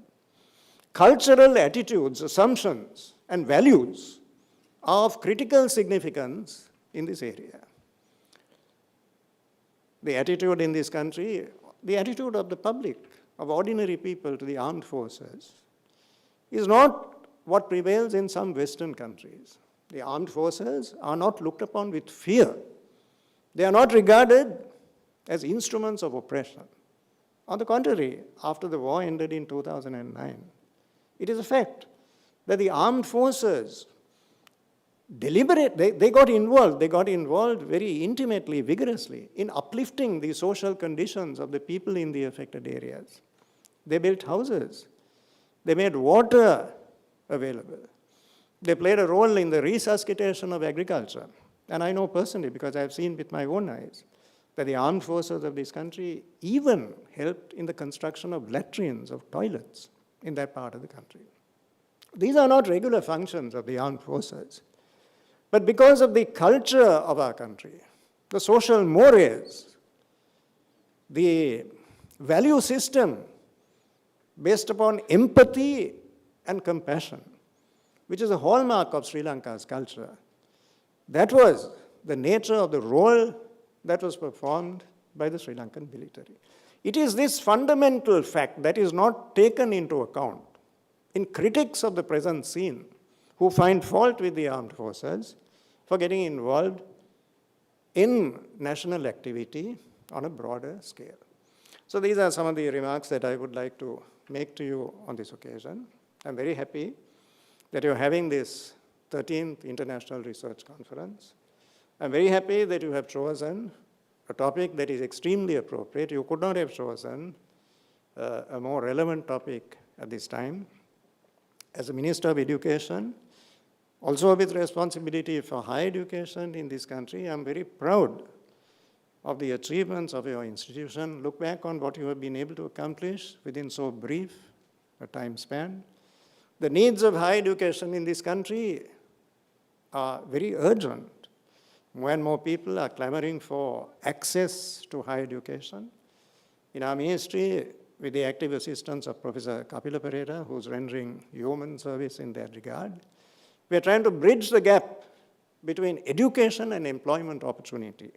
Cultural attitudes, assumptions, and values are of critical significance in this area. The attitude in this country, the attitude of the public, of ordinary people to the armed forces, is not what prevails in some Western countries. The armed forces are not looked upon with fear. They are not regarded as instruments of oppression. On the contrary, after the war ended in 2009, it is a fact that the armed forces they got involved very intimately, vigorously in uplifting the social conditions of the people in the affected areas. They built houses. They made water available. They played a role in the resuscitation of agriculture. And I know personally, because I've seen with my own eyes, that the armed forces of this country even helped in the construction of latrines, of toilets in that part of the country. These are not regular functions of the armed forces. But because of the culture of our country, the social mores, the value system based upon empathy and compassion, which is a hallmark of Sri Lanka's culture, that was the nature of the role that was performed by the Sri Lankan military. It is this fundamental fact that is not taken into account in critics of the present scene who find fault with the armed forces for getting involved in national activity on a broader scale. So these are some of the remarks that I would like to make to you on this occasion. I'm very happy that you're having this 13th International Research Conference. I'm very happy that you have chosen a topic that is extremely appropriate. You could not have chosen a more relevant topic at this time. As a Minister of Education, also with responsibility for higher education in this country, I'm very proud of the achievements of your institution. Look back on what you have been able to accomplish within so brief a time span. The needs of higher education in this country are very urgent. More and more people are clamoring for access to higher education. In our ministry, with the active assistance of Professor Kapila Perera, who's rendering yeoman service in that regard, we are trying to bridge the gap between education and employment opportunity.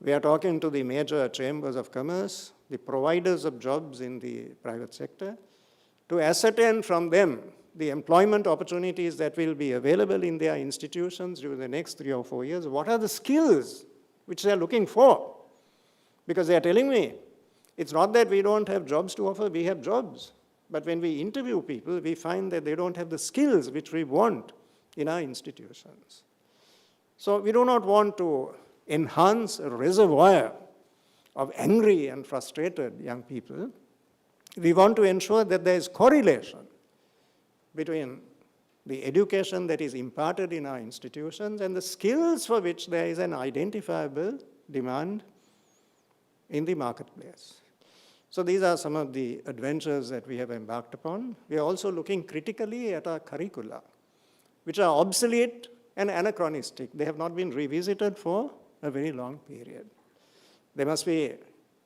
We are talking to the major chambers of commerce, the providers of jobs in the private sector, to ascertain from them the employment opportunities that will be available in their institutions during the next 3 or 4 years. What are the skills which they are looking for? Because they are telling me, it's not that we don't have jobs to offer, we have jobs. But when we interview people, we find that they don't have the skills which we want in our institutions. So we do not want to enhance a reservoir of angry and frustrated young people. We want to ensure that there is correlation between the education that is imparted in our institutions and the skills for which there is an identifiable demand in the marketplace. So these are some of the adventures that we have embarked upon. We are also looking critically at our curricula, which are obsolete and anachronistic. They have not been revisited for a very long period. They must be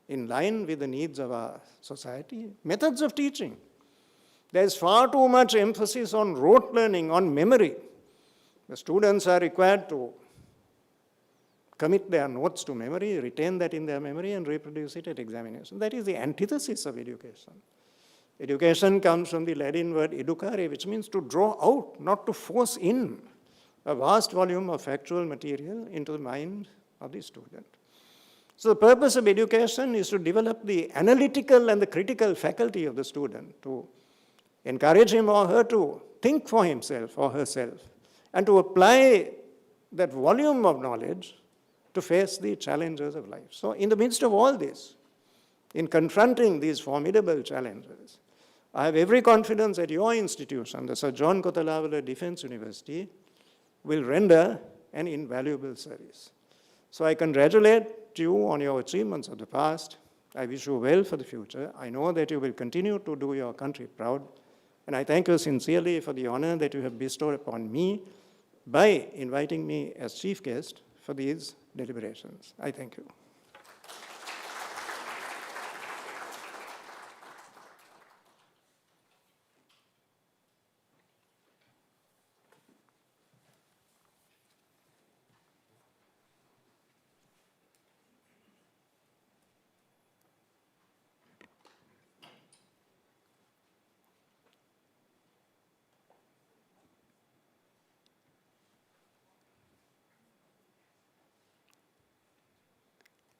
in line with the needs of our society. Methods of teaching. There's far too much emphasis on rote learning, on memory. The students are required to commit their notes to memory, retain that in their memory, and reproduce it at examination. That is the antithesis of education. Education comes from the Latin word educare, which means to draw out, not to force in a vast volume of factual material into the mind of the student. So the purpose of education is to develop the analytical and the critical faculty of the student, to encourage him or her to think for himself or herself, and to apply that volume of knowledge to face the challenges of life. So in the midst of all this, in confronting these formidable challenges, I have every confidence that your institution, the Sir John Kotalawala Defence University, will render an invaluable service. So I congratulate you on your achievements of the past. I wish you well for the future. I know that you will continue to do your country proud. And I thank you sincerely for the honor that you have bestowed upon me by inviting me as chief guest for these deliberations. I thank you.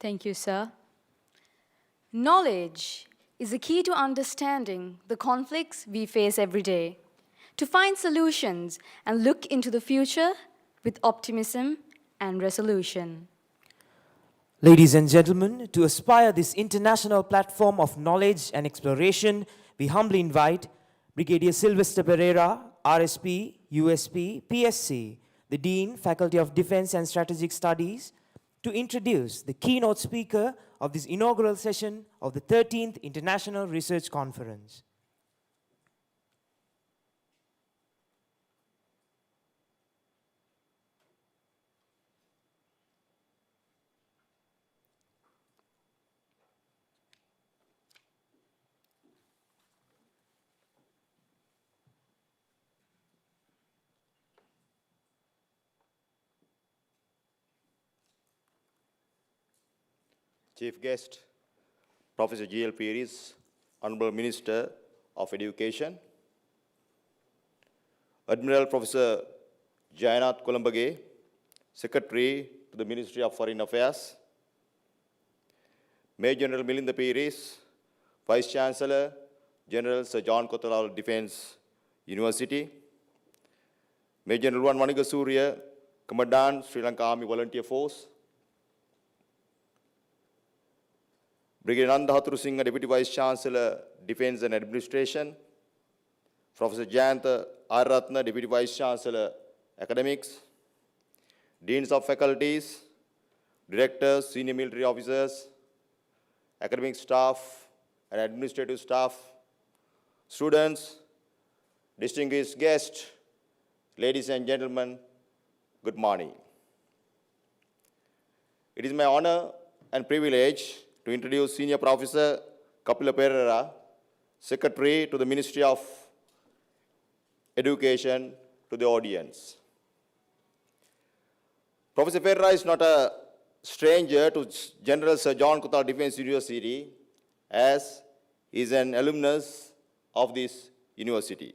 Thank you, sir. Knowledge is the key to understanding the conflicts we face every day, to find solutions and look into the future with optimism and resolution. Ladies and gentlemen, to aspire this international platform of knowledge and exploration, we humbly invite Brigadier Sylvester Pereira, RSP, USP, PSC, the Dean, Faculty of Defense and Strategic Studies, to introduce the keynote speaker of this inaugural session of the 13th International Research Conference. Chief guest, Professor G.L. Piris, Honorable Minister of Education, Admiral Professor Jayanath Kolambage, Secretary to the Ministry of Foreign Affairs, Major General Milinda Piris, Vice Chancellor, General Sir John Kothawala Defence University, Major General Maniga Surya, Commandant Sri Lanka Army Volunteer Force, Brigadier Nanda Haturu Singh, Deputy Vice Chancellor, Defence and Administration, Professor Jayantha R. Ratna, Deputy Vice Chancellor, Academics, Deans of Faculties, Directors, Senior Military Officers, Academic Staff and Administrative Staff, students, distinguished guests, ladies and gentlemen, good morning. It is my honor and privilege to introduce Senior Professor Kapila Perera, Secretary to the Ministry of Education, to the audience. Professor Perera is not a stranger to General Sir John Kothawala Defence University, as he is an alumnus of this university.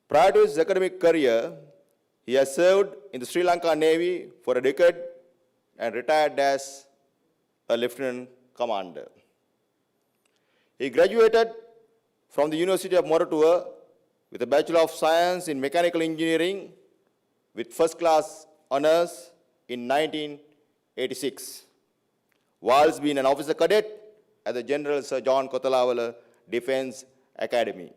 Prior to his academic career, he has served in the Sri Lanka Navy for a decade and retired as a lieutenant commander. He graduated from the University of Moratuwa with a Bachelor of Science in Mechanical Engineering with first-class honors in 1986, whilst being an officer cadet at the General Sir John Kothawala Defence Academy.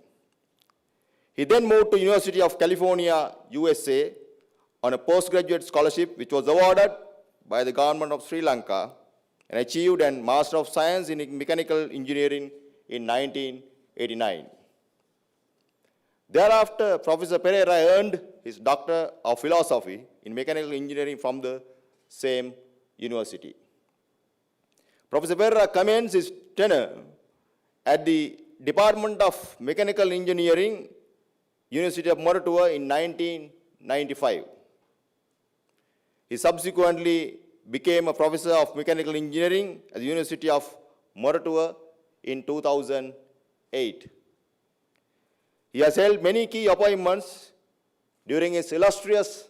He then moved to University of California, USA on a postgraduate scholarship which was awarded by the government of Sri Lanka, and achieved a Master of Science in Mechanical Engineering in 1989. Thereafter, Professor Perera earned his Doctor of Philosophy in Mechanical Engineering from the same university. Professor Perera commenced his tenure at the Department of Mechanical Engineering, University of Moratuwa in 1995. He subsequently became a professor of mechanical engineering at the University of Moratuwa in 2008. He has held many key appointments during his illustrious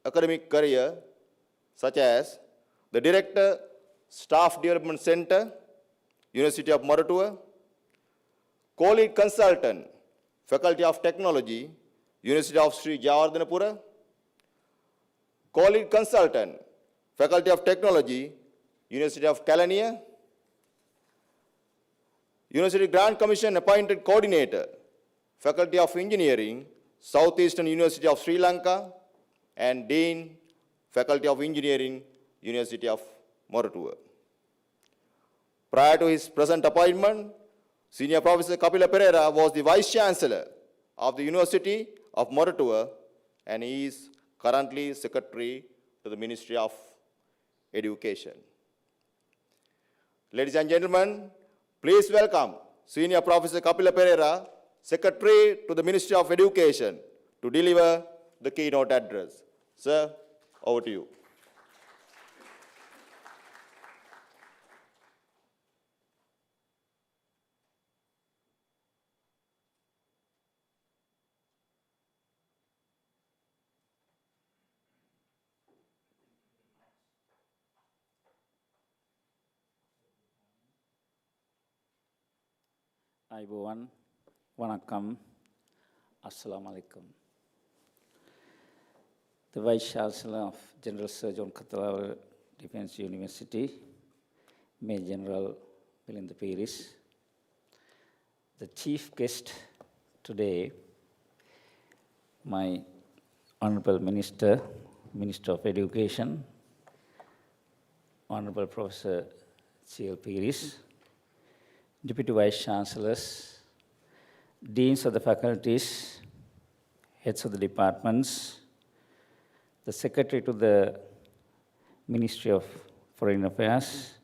academic career, such as the Director, Staff Development Center, University of Moratuwa, Co-Lead Consultant, Faculty of Technology, University of Sri Jayewardenepura, Co-Lead Consultant, Faculty of Technology, University of Kelaniya, University Grant Commission Appointed Coordinator, Faculty of Engineering, Southeastern University of Sri Lanka, and Dean, Faculty of Engineering, University of Moratuwa. Prior to his present appointment, Senior Professor Kapila Perera was the Vice Chancellor of the University of Moratuwa, and he is currently Secretary to the Ministry of Education. Ladies and gentlemen, please welcome Senior Professor Kapila Perera, Secretary to the Ministry of Education, to deliver the keynote address. Sir, over to you. Ayubowan, Wanakam, Assalamu alaikum. The Vice Chancellor of General Sir John Kothawala Defence University, Major General Milinda Piris, the chief guest today, my Honorable Minister, Minister of Education, Honorable Professor G.L. Piris, Deputy Vice Chancellors, Deans of the faculties, heads of the departments, the Secretary to the Ministry of Foreign Affairs,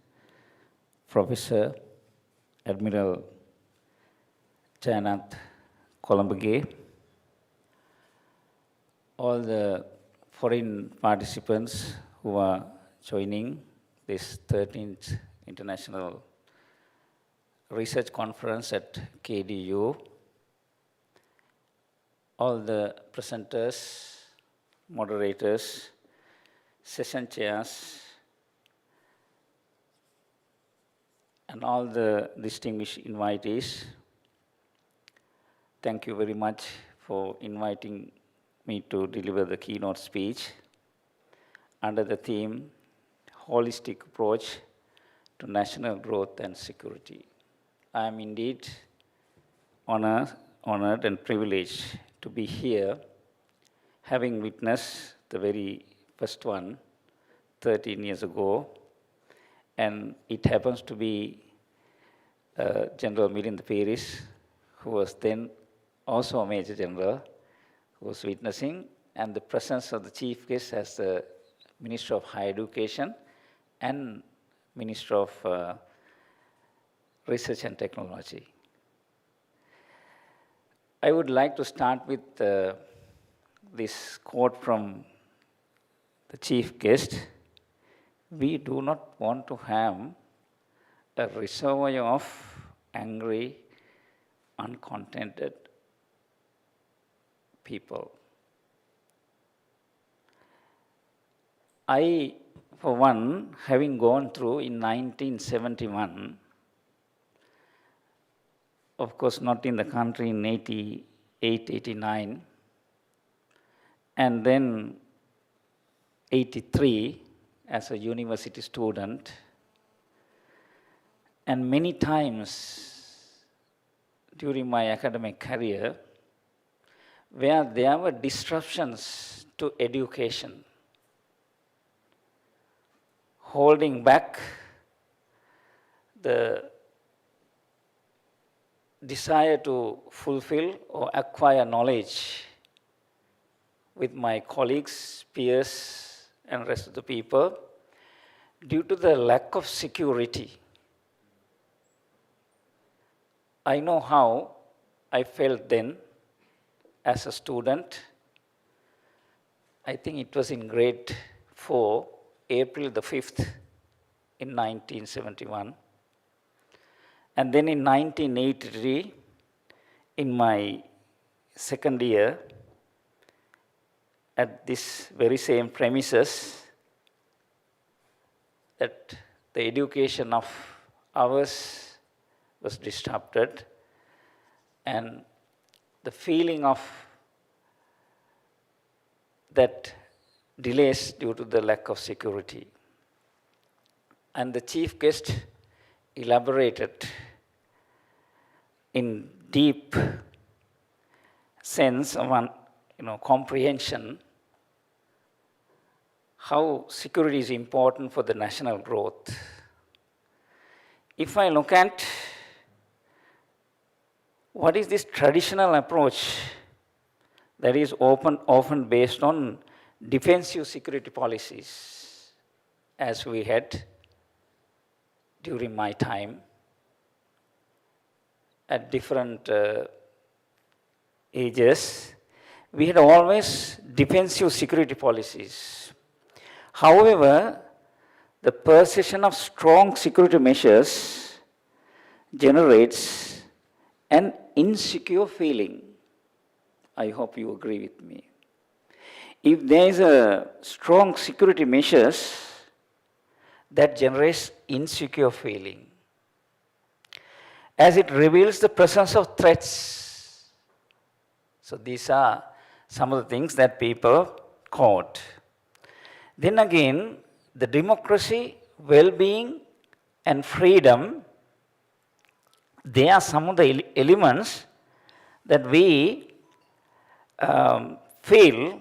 Professor Admiral Jayanath Kolambage, all the foreign participants who are joining this 13th International Research Conference at KDU. All the presenters, moderators, session chairs, and all the distinguished invitees, thank you very much for inviting me to deliver the keynote speech under the theme, Holistic Approach to National Growth and Security. I am indeed honored and privileged to be here, having witnessed the very first one 13 years ago, and it happens to be General Milind Peiris, who was then also a Major General, who was witnessing, and the presence of the chief guest as the Minister of Higher Education and Minister of Research and Technology. I would like to start with this quote from the chief guest. We do not want to have a reservoir of angry, uncontented people. I, for one, having gone through in 1971, of course not in the country in 88, 89, and then 83 as a university student, and many times during my academic career where there were disruptions to education, holding back the desire to fulfill or acquire knowledge with my colleagues, peers, and rest of the people due to the lack of security. I know how I felt then as a student. I think it was in grade 4, April the 5th in 1971. And then in 1983, in my second year, at this very same premises, that the education of ours was disrupted, and the feeling of that delays due to the lack of security. And the chief guest elaborated in deep sense of comprehension how security is important for the national growth. If I look at what is this traditional approach that is often based on defensive security policies, as we had during my time at different ages, we had always defensive security policies. However, the perception of strong security measures generates an insecure feeling. I hope you agree with me. If there is a strong security measures, that generates insecure feeling, as it reveals the presence of threats. So these are some of the things that people quote. Then again, the democracy, well-being, and freedom, they are some of the elements that we feel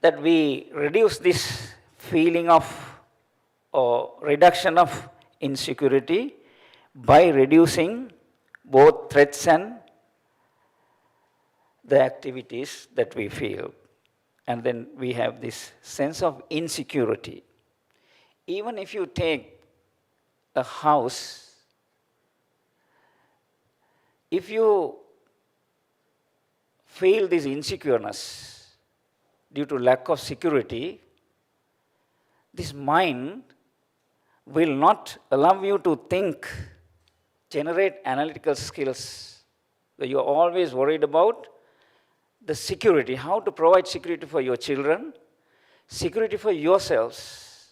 that we reduce this feeling of or reduction of insecurity by reducing both threats and the activities that we feel. And then we have this sense of insecurity. Even if you take a house, if you feel this insecureness due to lack of security, this mind will not allow you to think, generate analytical skills. You are always worried about the security, how to provide security for your children, security for yourselves.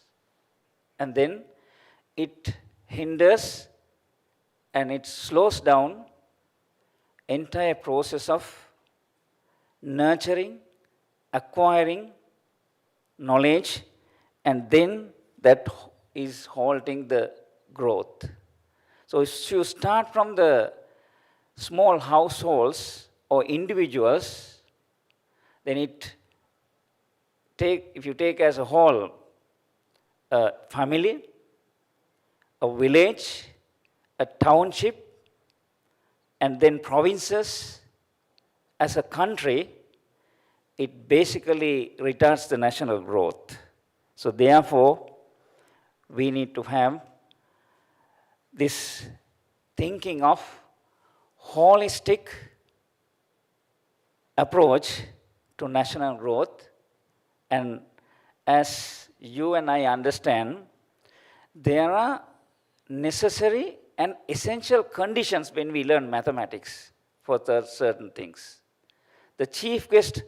And then it hinders and it slows down entire process of nurturing, acquiring knowledge, and then that is halting the growth. So if you start from the small households or individuals, then if you take as a whole a family, a village, a township, and then provinces, as a country, it basically retards the national growth. So therefore, we need to have this thinking of holistic approach to national growth. And as you and I understand, there are necessary and essential conditions when we learn mathematics for certain things. The chief guest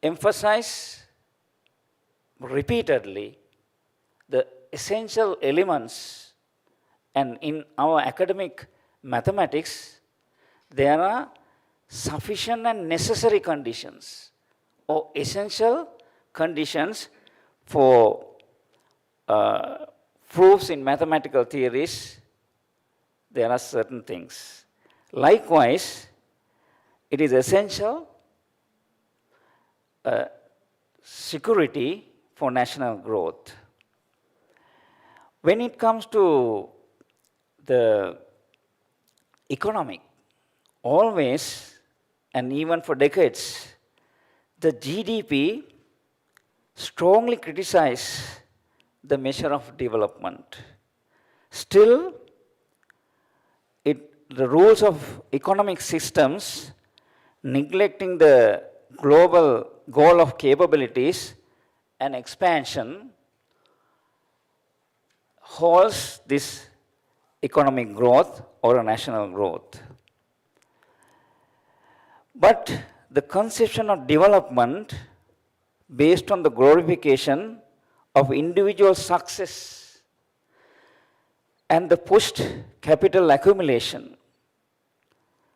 emphasized repeatedly the essential elements, and in our academic mathematics, there are sufficient and necessary conditions or essential conditions for proofs in mathematical theories. There are certain things. Likewise, it is essential security for national growth. When it comes to the economic, always and even for decades, the GDP strongly criticized the measure of development. Still, the rules of economic systems, neglecting the global goal of capabilities and expansion, halts this economic growth or a national growth. But the conception of development based on the glorification of individual success and the pushed capital accumulation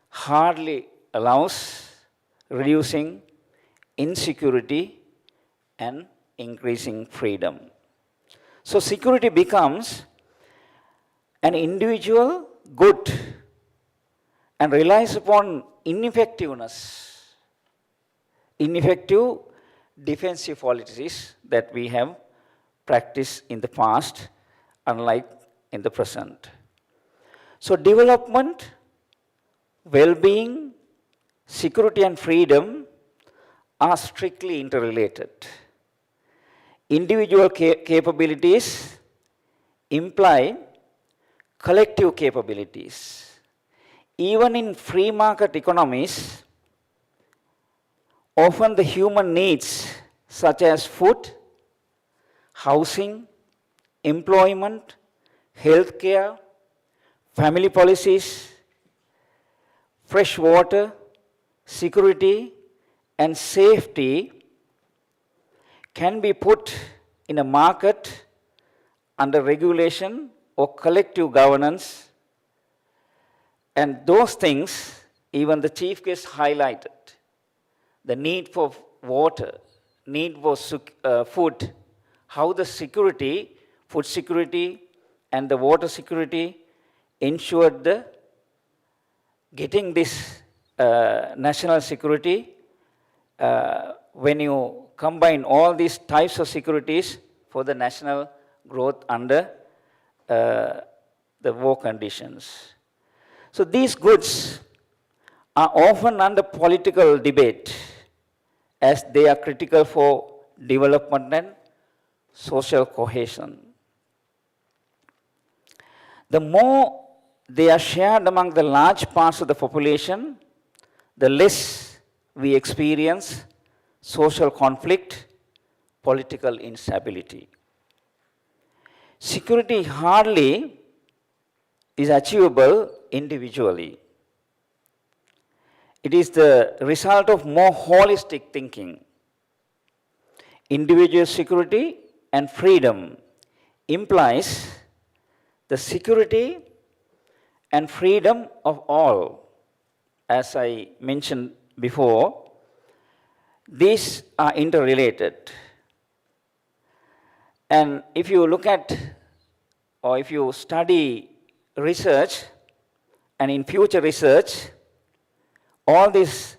hardly allows reducing insecurity and increasing freedom. So security becomes an individual good and relies upon ineffective defensive policies that we have practiced in the past, unlike in the present. So development, well-being, security and freedom are strictly interrelated. Individual capabilities imply collective capabilities. Even in free market economies, often the human needs such as food, housing, employment, healthcare, family policies, fresh water, security, and safety can be put in a market under regulation or collective governance. And those things, even the chief guest highlighted, the need for water, need for food, how the security, food security and the water security ensured the getting this national security. When you combine all these types of securities for the national growth under the war conditions. So these goods are often under political debate as they are critical for development and social cohesion. The more they are shared among the large parts of the population, the less we experience social conflict, political instability. security hardly is achievable individually. It is the result of more holistic thinking. Individual security and freedom implies the security and freedom of all. As I mentioned before, these are interrelated. And if you look at, or if you study research, and in future research, all these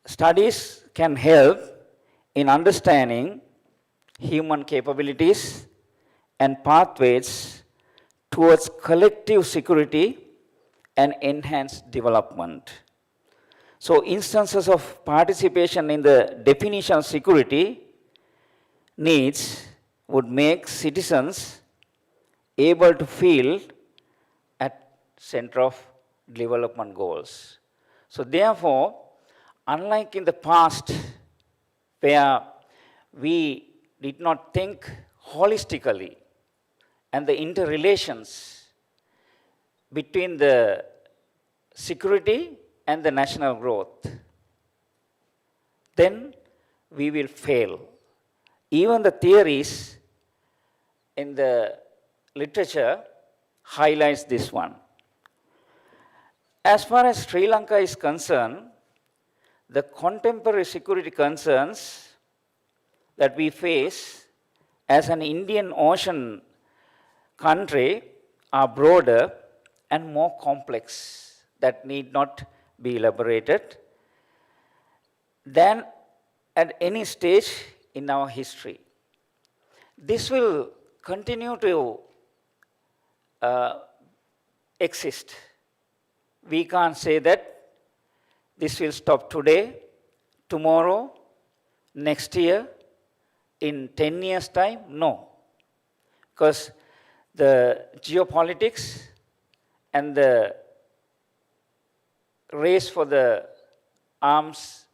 studies can help in understanding human capabilities and pathways towards collective security and enhanced development. So instances of participation in the definition of security needs would make citizens able to feel at center of development goals. So therefore, unlike in the past where we did not think holistically and the interrelations between the security and the national growth, then we will fail. Even the theories in the literature highlights this one. As far as Sri Lanka is concerned, the contemporary security concerns that we face as an Indian Ocean country are broader and more complex, that need not be elaborated, than at any stage in our history. This will continue to exist. We can't say that this will stop today, tomorrow, next year, in 10 years' time. No. Because the geopolitics and the race for the arms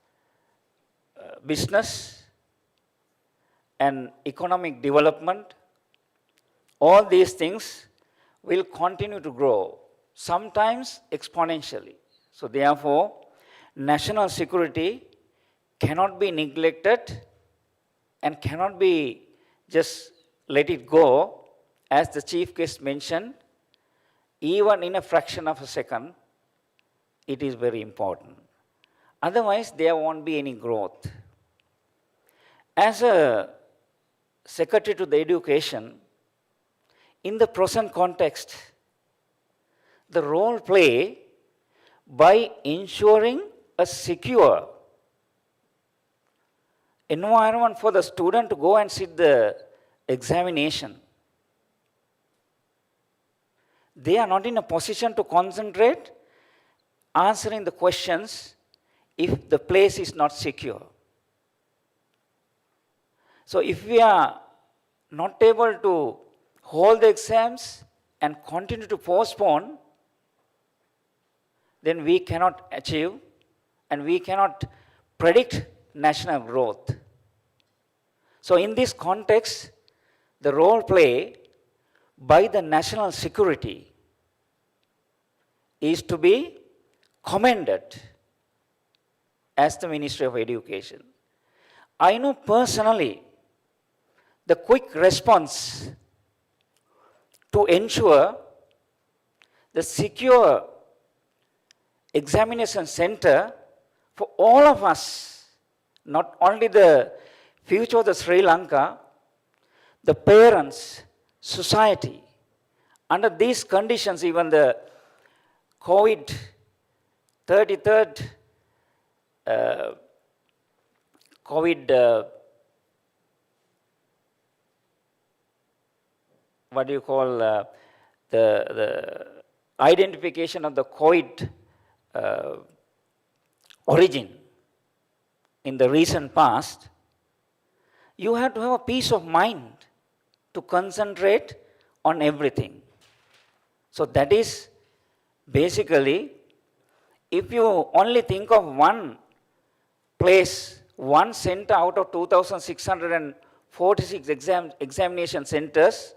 business and economic development, all these things will continue to grow, sometimes exponentially. So therefore, national security cannot be neglected and cannot be just let it go, as the chief guest mentioned, even in a fraction of a second, it is very important. Otherwise, there won't be any growth. As a Secretary to the Education, in the present context, the role play by ensuring a secure environment for the student to go and sit the examination. They are not in a position to concentrate answering the questions if the place is not secure. So if we are not able to hold the exams and continue to postpone, then we cannot achieve and we cannot predict national growth. So in this context, the role play by the national security is to be commended as the Ministry of Education. I know personally the quick response to ensure the secure examination center for all of us, not only the future of the Sri Lanka, the parents, society. Under these conditions, even the COVID 33rd what do you call the identification of the COVID origin in the recent past, you have to have a peace of mind to concentrate on everything. So that is basically, if you only think of one place, one center out of 2,646 examination centers,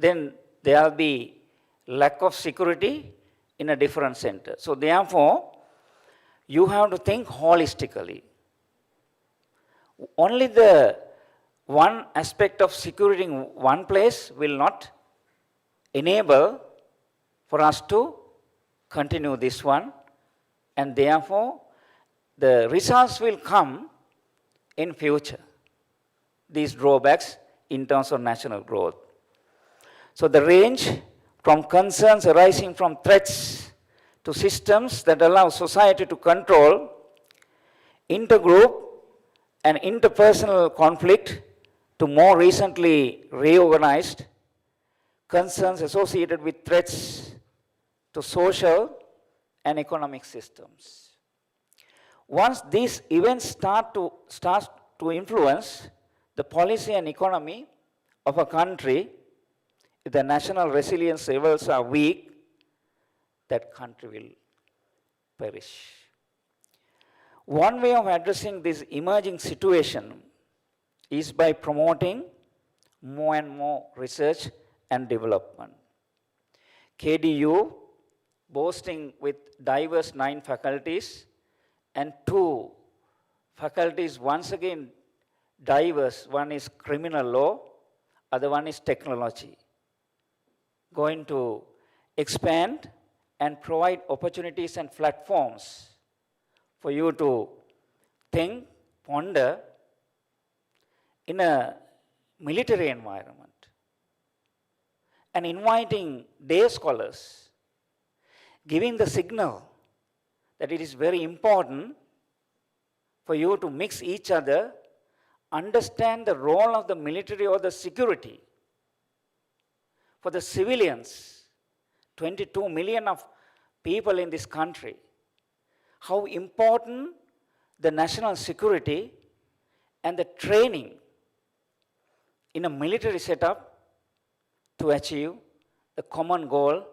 then there will be lack of security in a different center. So therefore, you have to think holistically. Only the one aspect of security in one place will not enable for us to continue this one, and therefore the results will come in future, these drawbacks in terms of national growth. So the range from concerns arising from threats to systems that allow society to control intergroup and interpersonal conflict to more recently reorganized concerns associated with threats to social and economic systems. Once these events start to influence the policy and economy of a country, if the national resilience levels are weak, that country will perish. One way of addressing this emerging situation is by promoting more and more research and development. KDU, boasting with diverse 9 faculties and 2 faculties once again diverse, one is criminal law, other one is technology, going to expand and provide opportunities and platforms for you to think, ponder in a military environment, and inviting day scholars, giving the signal that it is very important for you to mix each other, understand the role of the military or the security for the civilians, 22 million of people in this country, how important the national security and the training in a military setup to achieve the common goal,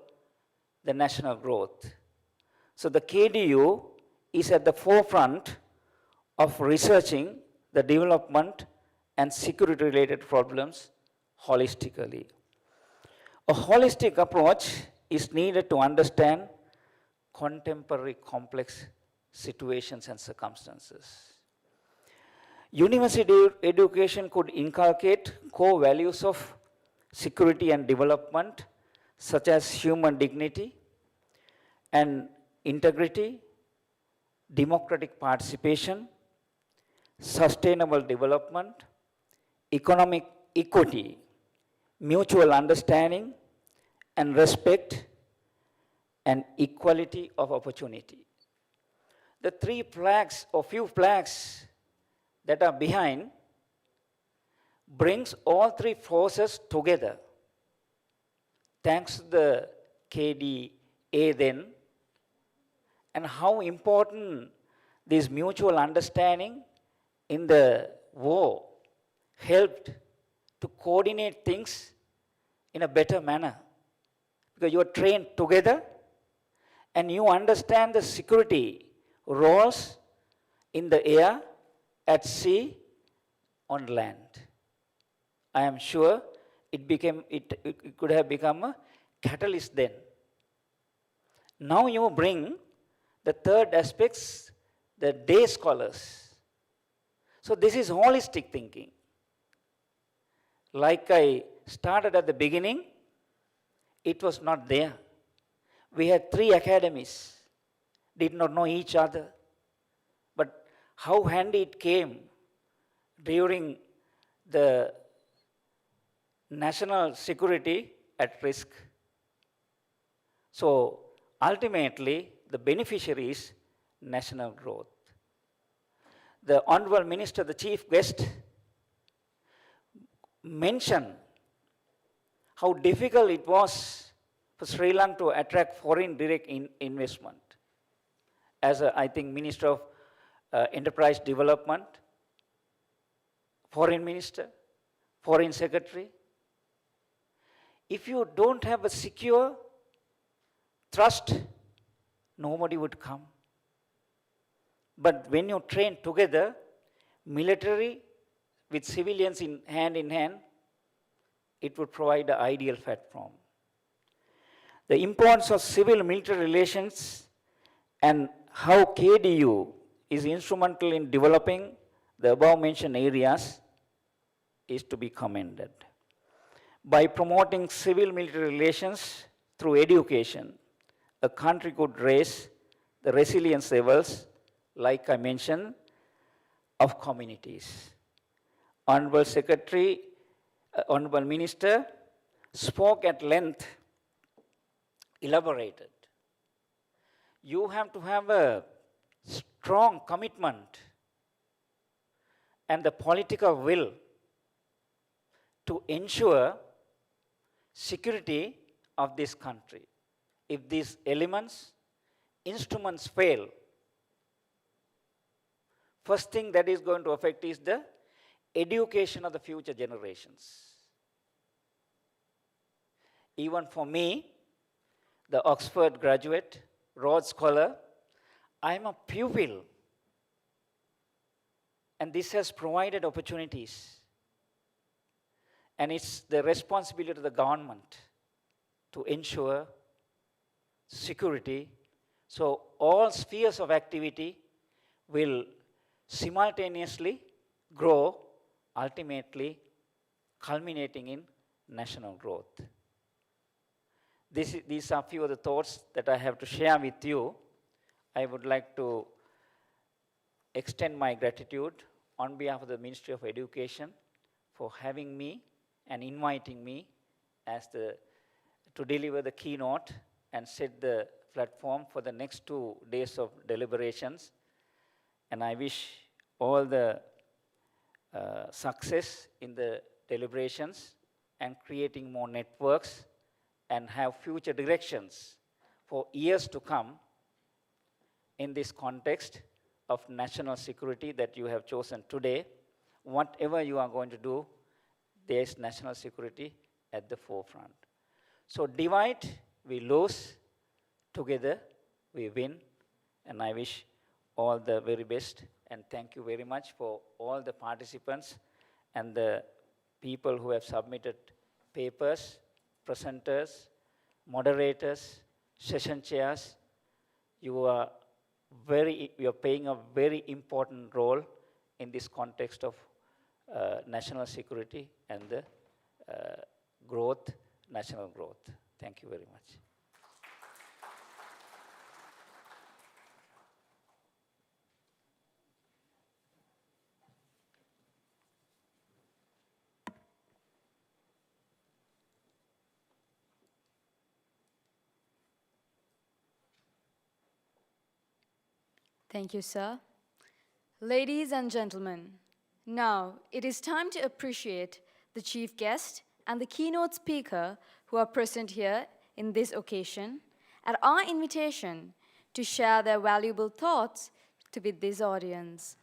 the national growth. So the KDU is at the forefront of researching the development and security related problems holistically. A holistic approach is needed to understand contemporary complex situations and circumstances. University education could inculcate core values of security and development, such as human dignity and integrity, democratic participation, sustainable development, economic equity, mutual understanding and respect, and equality of opportunity. The 3 flags or few flags that are behind brings all 3 forces together. Thanks to the KDA then, and how important this mutual understanding in the war helped to coordinate things in a better manner. Because you are trained together and you understand the security roles in the air, at sea, on land. I am sure it could have become a catalyst then. Now you bring the third aspects, the day scholars. So this is holistic thinking. Like I started at the beginning, it was not there. We had 3 academies, did not know each other. But how handy it came during the national security at risk. So ultimately, the beneficiary is national growth. The Honorable Minister, the Chief Guest, mentioned how difficult it was for Sri Lanka to attract foreign direct investment. As I think Minister of Enterprise Development, Foreign Minister, Foreign Secretary, if you don't have a secure trust, nobody would come. But when you train together, military with civilians in hand, it would provide an ideal platform. The importance of civil-military relations and how KDU is instrumental in developing the above-mentioned areas is to be commended. By promoting civil-military relations through education, a country could raise the resilience levels, like I mentioned, of communities. Honorable Secretary, Honorable Minister spoke at length, elaborated. You have to have a strong commitment and the political will to ensure security of this country. If these elements, instruments fail, first thing that is going to affect is the education of the future generations. Even for me, the Oxford graduate, Rhodes Scholar, I'm a pupil. And this has provided opportunities. And it's the responsibility of the government to ensure security. So all spheres of activity will simultaneously grow, ultimately culminating in national growth. These are a few of the thoughts that I have to share with you. I would like to extend my gratitude on behalf of the Ministry of Education for having me and inviting me to deliver the keynote and set the platform for the next 2 days of deliberations. And I wish all the success in the deliberations and creating more networks and have future directions for years to come in this context of national security that you have chosen today. Whatever you are going to do, there is national security at the forefront. So divide, we lose. Together, we win. And I wish all the very best. And thank you very much for all the participants and the people who have submitted papers, presenters, moderators, session chairs. You are playing a very important role in this context of national security and the growth, national growth. Thank you very much. Thank you, sir. Ladies and gentlemen, now it is time to appreciate the chief guest and the keynote speaker who are present here in this occasion at our invitation to share their valuable thoughts with this audience.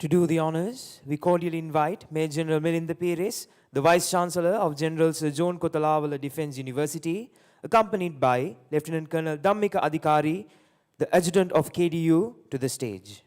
To do the honors, we cordially invite Major General Milinda Peiris, the Vice Chancellor of General Sir John Kotalawala Defence University, accompanied by Lieutenant Colonel Dhammika Adhikari, the Adjutant of KDU, to the stage.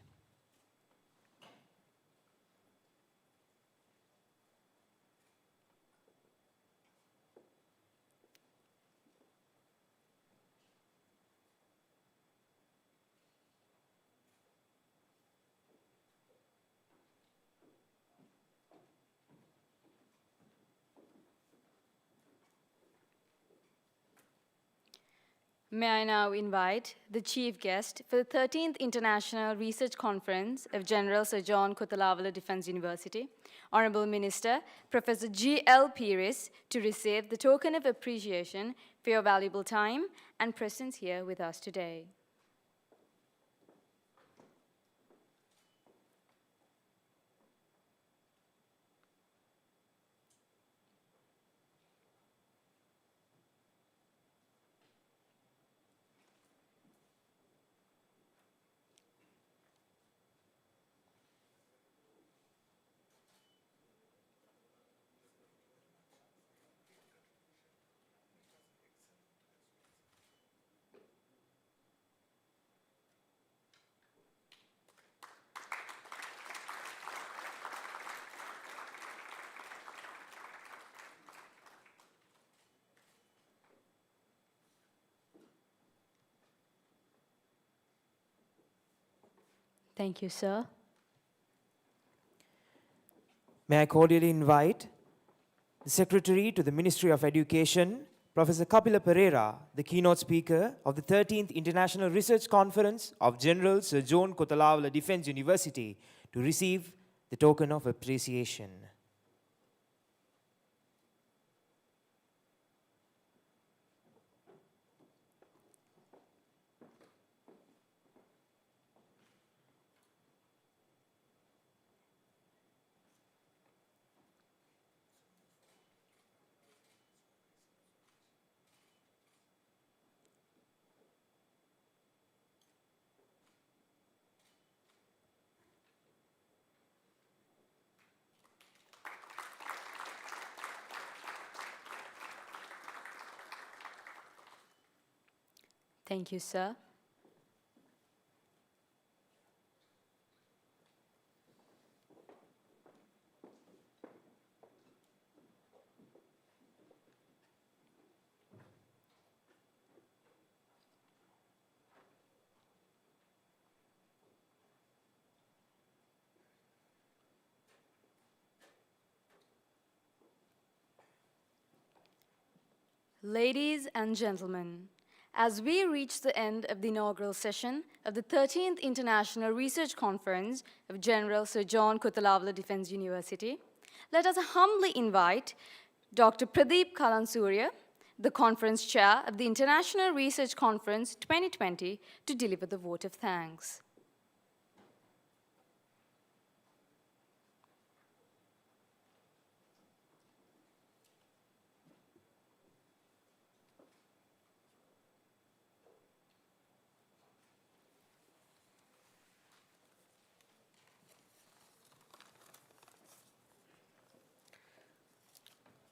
May I now invite the chief guest for the 13th International Research Conference of General Sir John Kotalawala Defence University, Honorable Minister Professor G.L. Peiris, to receive the token of appreciation for your valuable time and presence here with us today. Thank you, sir. May I cordially invite the Secretary to the Ministry of Education, Professor Kapila Pereira, the keynote speaker of the 13th International Research Conference of General Sir John Kotalawala Defence University, to receive the token of appreciation. Thank you, sir. Ladies and gentlemen, as we reach the end of the inaugural session of the 13th International Research Conference of General Sir John Kotalawala Defence University, let us humbly invite Dr. Pradeep Kalansurya, the conference chair of the International Research Conference 2020, to deliver the vote of thanks.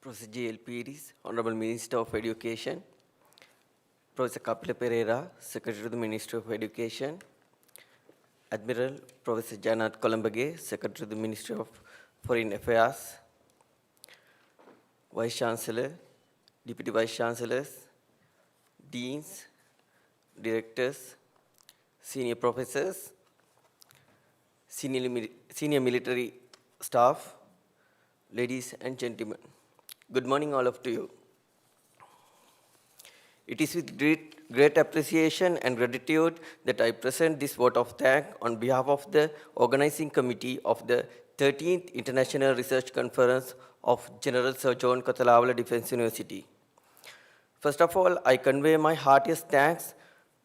Professor J.L. Piris, Honorable Minister of Education, Professor Kapila Pereira, Secretary to the Ministry of Education, Admiral Professor Janath Kolambage, Secretary to the Ministry of Foreign Affairs, Vice Chancellor, Deputy Vice Chancellors, Deans, Directors, Senior Professors, Senior Military Staff, ladies and gentlemen. Good morning, all of you. It is with great appreciation and gratitude that I present this vote of thanks on behalf of the organizing committee of the 13th International Research Conference of General Sir John Kotalawala Defence University. First of all, I convey my heartiest thanks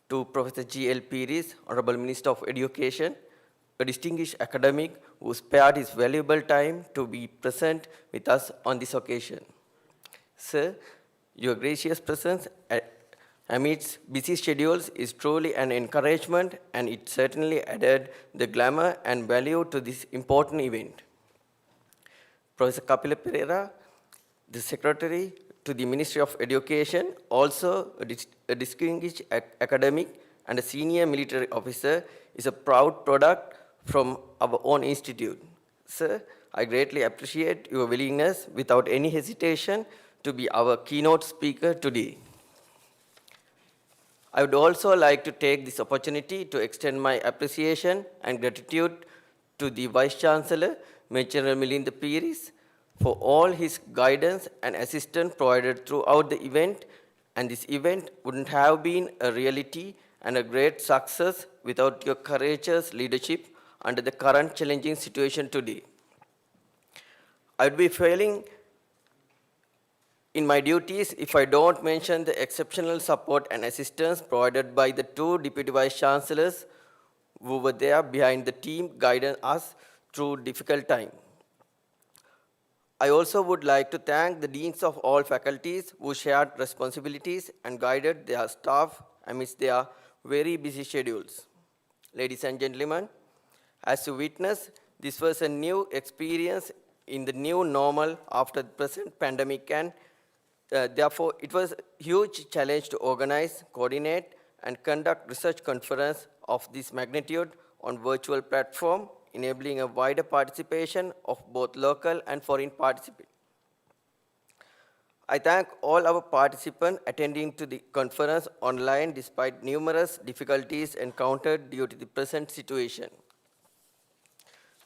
to Professor G.L. Piris, Honorable Minister of Education, a distinguished academic who spared his valuable time to be present with us on this occasion. Sir, your gracious presence amidst busy schedules is truly an encouragement, and it certainly added the glamour and value to this important event. Professor Kapila Pereira, the Secretary to the Ministry of Education, also a distinguished academic and a senior military officer, is a proud product from our own institute. Sir, I greatly appreciate your willingness without any hesitation to be our keynote speaker today. I would also like to take this opportunity to extend my appreciation and gratitude to the Vice Chancellor, Major General Milinda Piris, for all his guidance and assistance provided throughout the event, and this event wouldn't have been a reality and a great success without your courageous leadership under the current challenging situation today. I would be failing in my duties if I don't mention the exceptional support and assistance provided by the two Deputy Vice Chancellors who were there behind the team, guiding us through difficult time. I also would like to thank the deans of all faculties who shared responsibilities and guided their staff amidst their very busy schedules. Ladies and gentlemen, as you witness, this was a new experience in the new normal after the present pandemic, and therefore, it was a huge challenge to organize, coordinate, and conduct research conference of this magnitude on virtual platform, enabling a wider participation of both local and foreign participants. I thank all our participants attending to the conference online despite numerous difficulties encountered due to the present situation.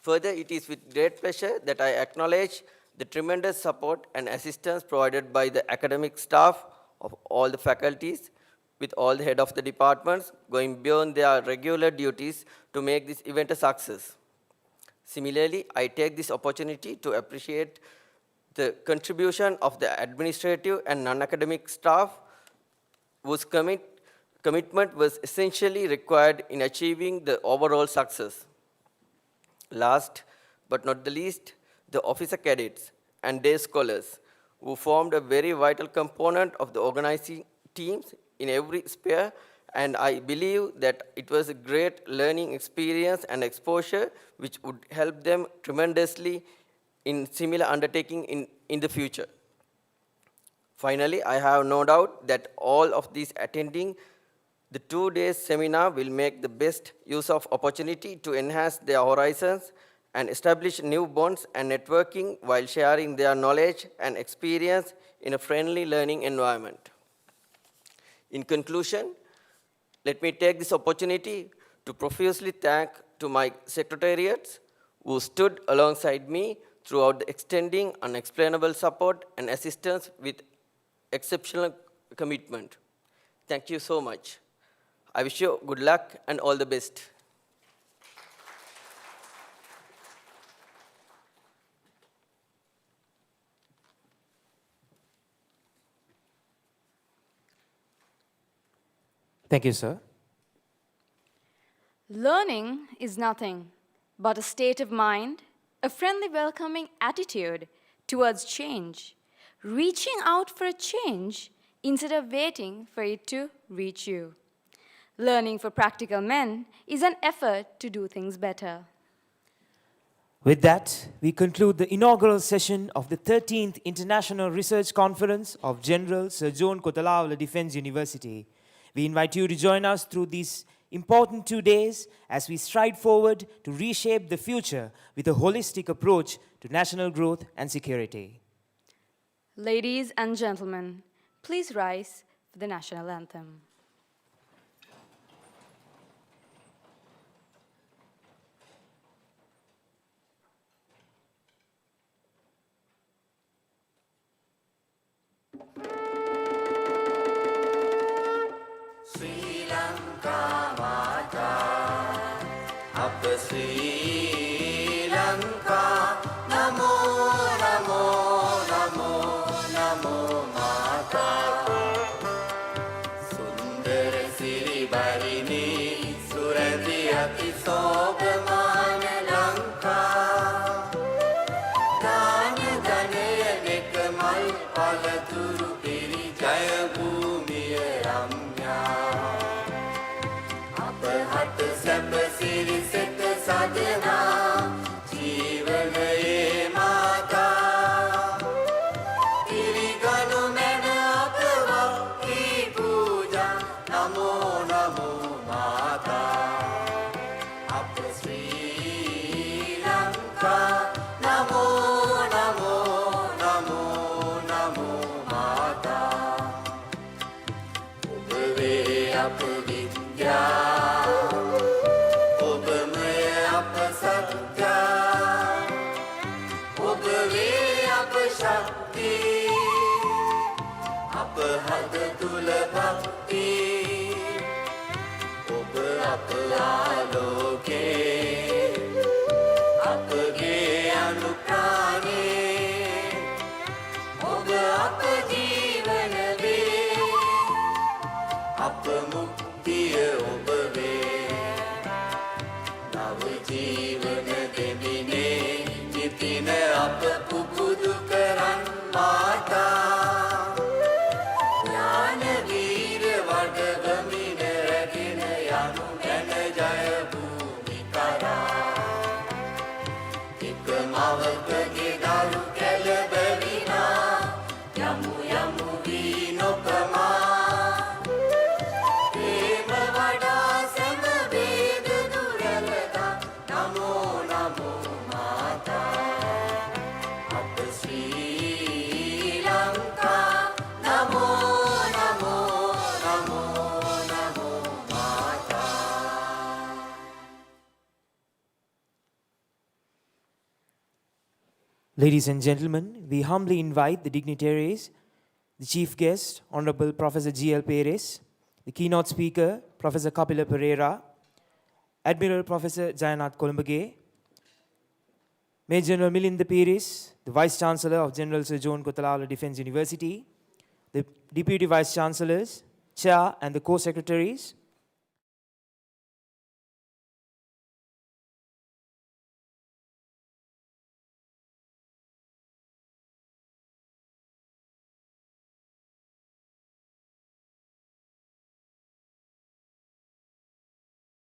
Further, it is with great pleasure that I acknowledge the tremendous support and assistance provided by the academic staff of all the faculties, with all the head of the departments going beyond their regular duties to make this event a success. Similarly, I take this opportunity to appreciate the contribution of the administrative and non-academic staff whose commitment was essentially required in achieving the overall success. Last but not the least, the officer cadets and day scholars who formed a very vital component of the organizing teams in every sphere, and I believe that it was a great learning experience and exposure which would help them tremendously in similar undertaking in the future. Finally, I have no doubt that all of these attending the 2-day seminar will make the best use of opportunity to enhance their horizons and establish new bonds and networking while sharing their knowledge and experience in a friendly learning environment. In conclusion, let me take this opportunity to profusely thank to my secretariats who stood alongside me throughout the extending unexplainable support and assistance with exceptional commitment. Thank you so much. I wish you good luck and all the best. Thank you, sir. Learning is nothing but a state of mind, a friendly, welcoming attitude towards change, reaching out for a change instead of waiting for it to reach you. Learning for practical men is an effort to do things better. With that, we conclude the inaugural session of the 13th International Research Conference of General Sir John Kotalawala Defence University. We invite you to join us through these important 2 days as we stride forward to reshape the future with a holistic approach to national growth and security. Ladies and gentlemen, please rise for the national anthem. Sri Lanka Mata, Appa Sri Lanka, Namo Namo Namo Namo Mata, Sundara Siri Barini, Surati Ati Sobhamana Lanka, Dana Danaya Nekamal Palaturu Piri Jaya Bhumiya Ramya. අපහට සැප සිරිසෙත සදනා ජීවනයේ මාතා පිළිගනු මැන අපවා කී පූජා නමෝ නමෝ මාතා අප ශ්‍රී ලංකා නමෝ නමෝ නමෝ නමෝ මාතා ඔබ වේ අප විද්‍යා Shakti, apa had tula bhakti, ob apa aloke, apa ge anuprane, ob apa jeevan ve, apa muktiya ob ve, nav jeevan demine, nitina apa pukudu karan mata. ඥාන වීර වඩවමින රැගෙන යනු ගැන ජය භූමිකා Ladies and gentlemen, we humbly invite the dignitaries, the chief guest, Honorable Professor G.L. Perez, the keynote speaker, Professor Kapila Pereira, Admiral Professor Jayanath Kolumbage, Major General Milinda Perez, the Vice Chancellor of General Sir John Kotalala Defence University, the Deputy Vice Chancellors, Chair and the Co-Secretaries,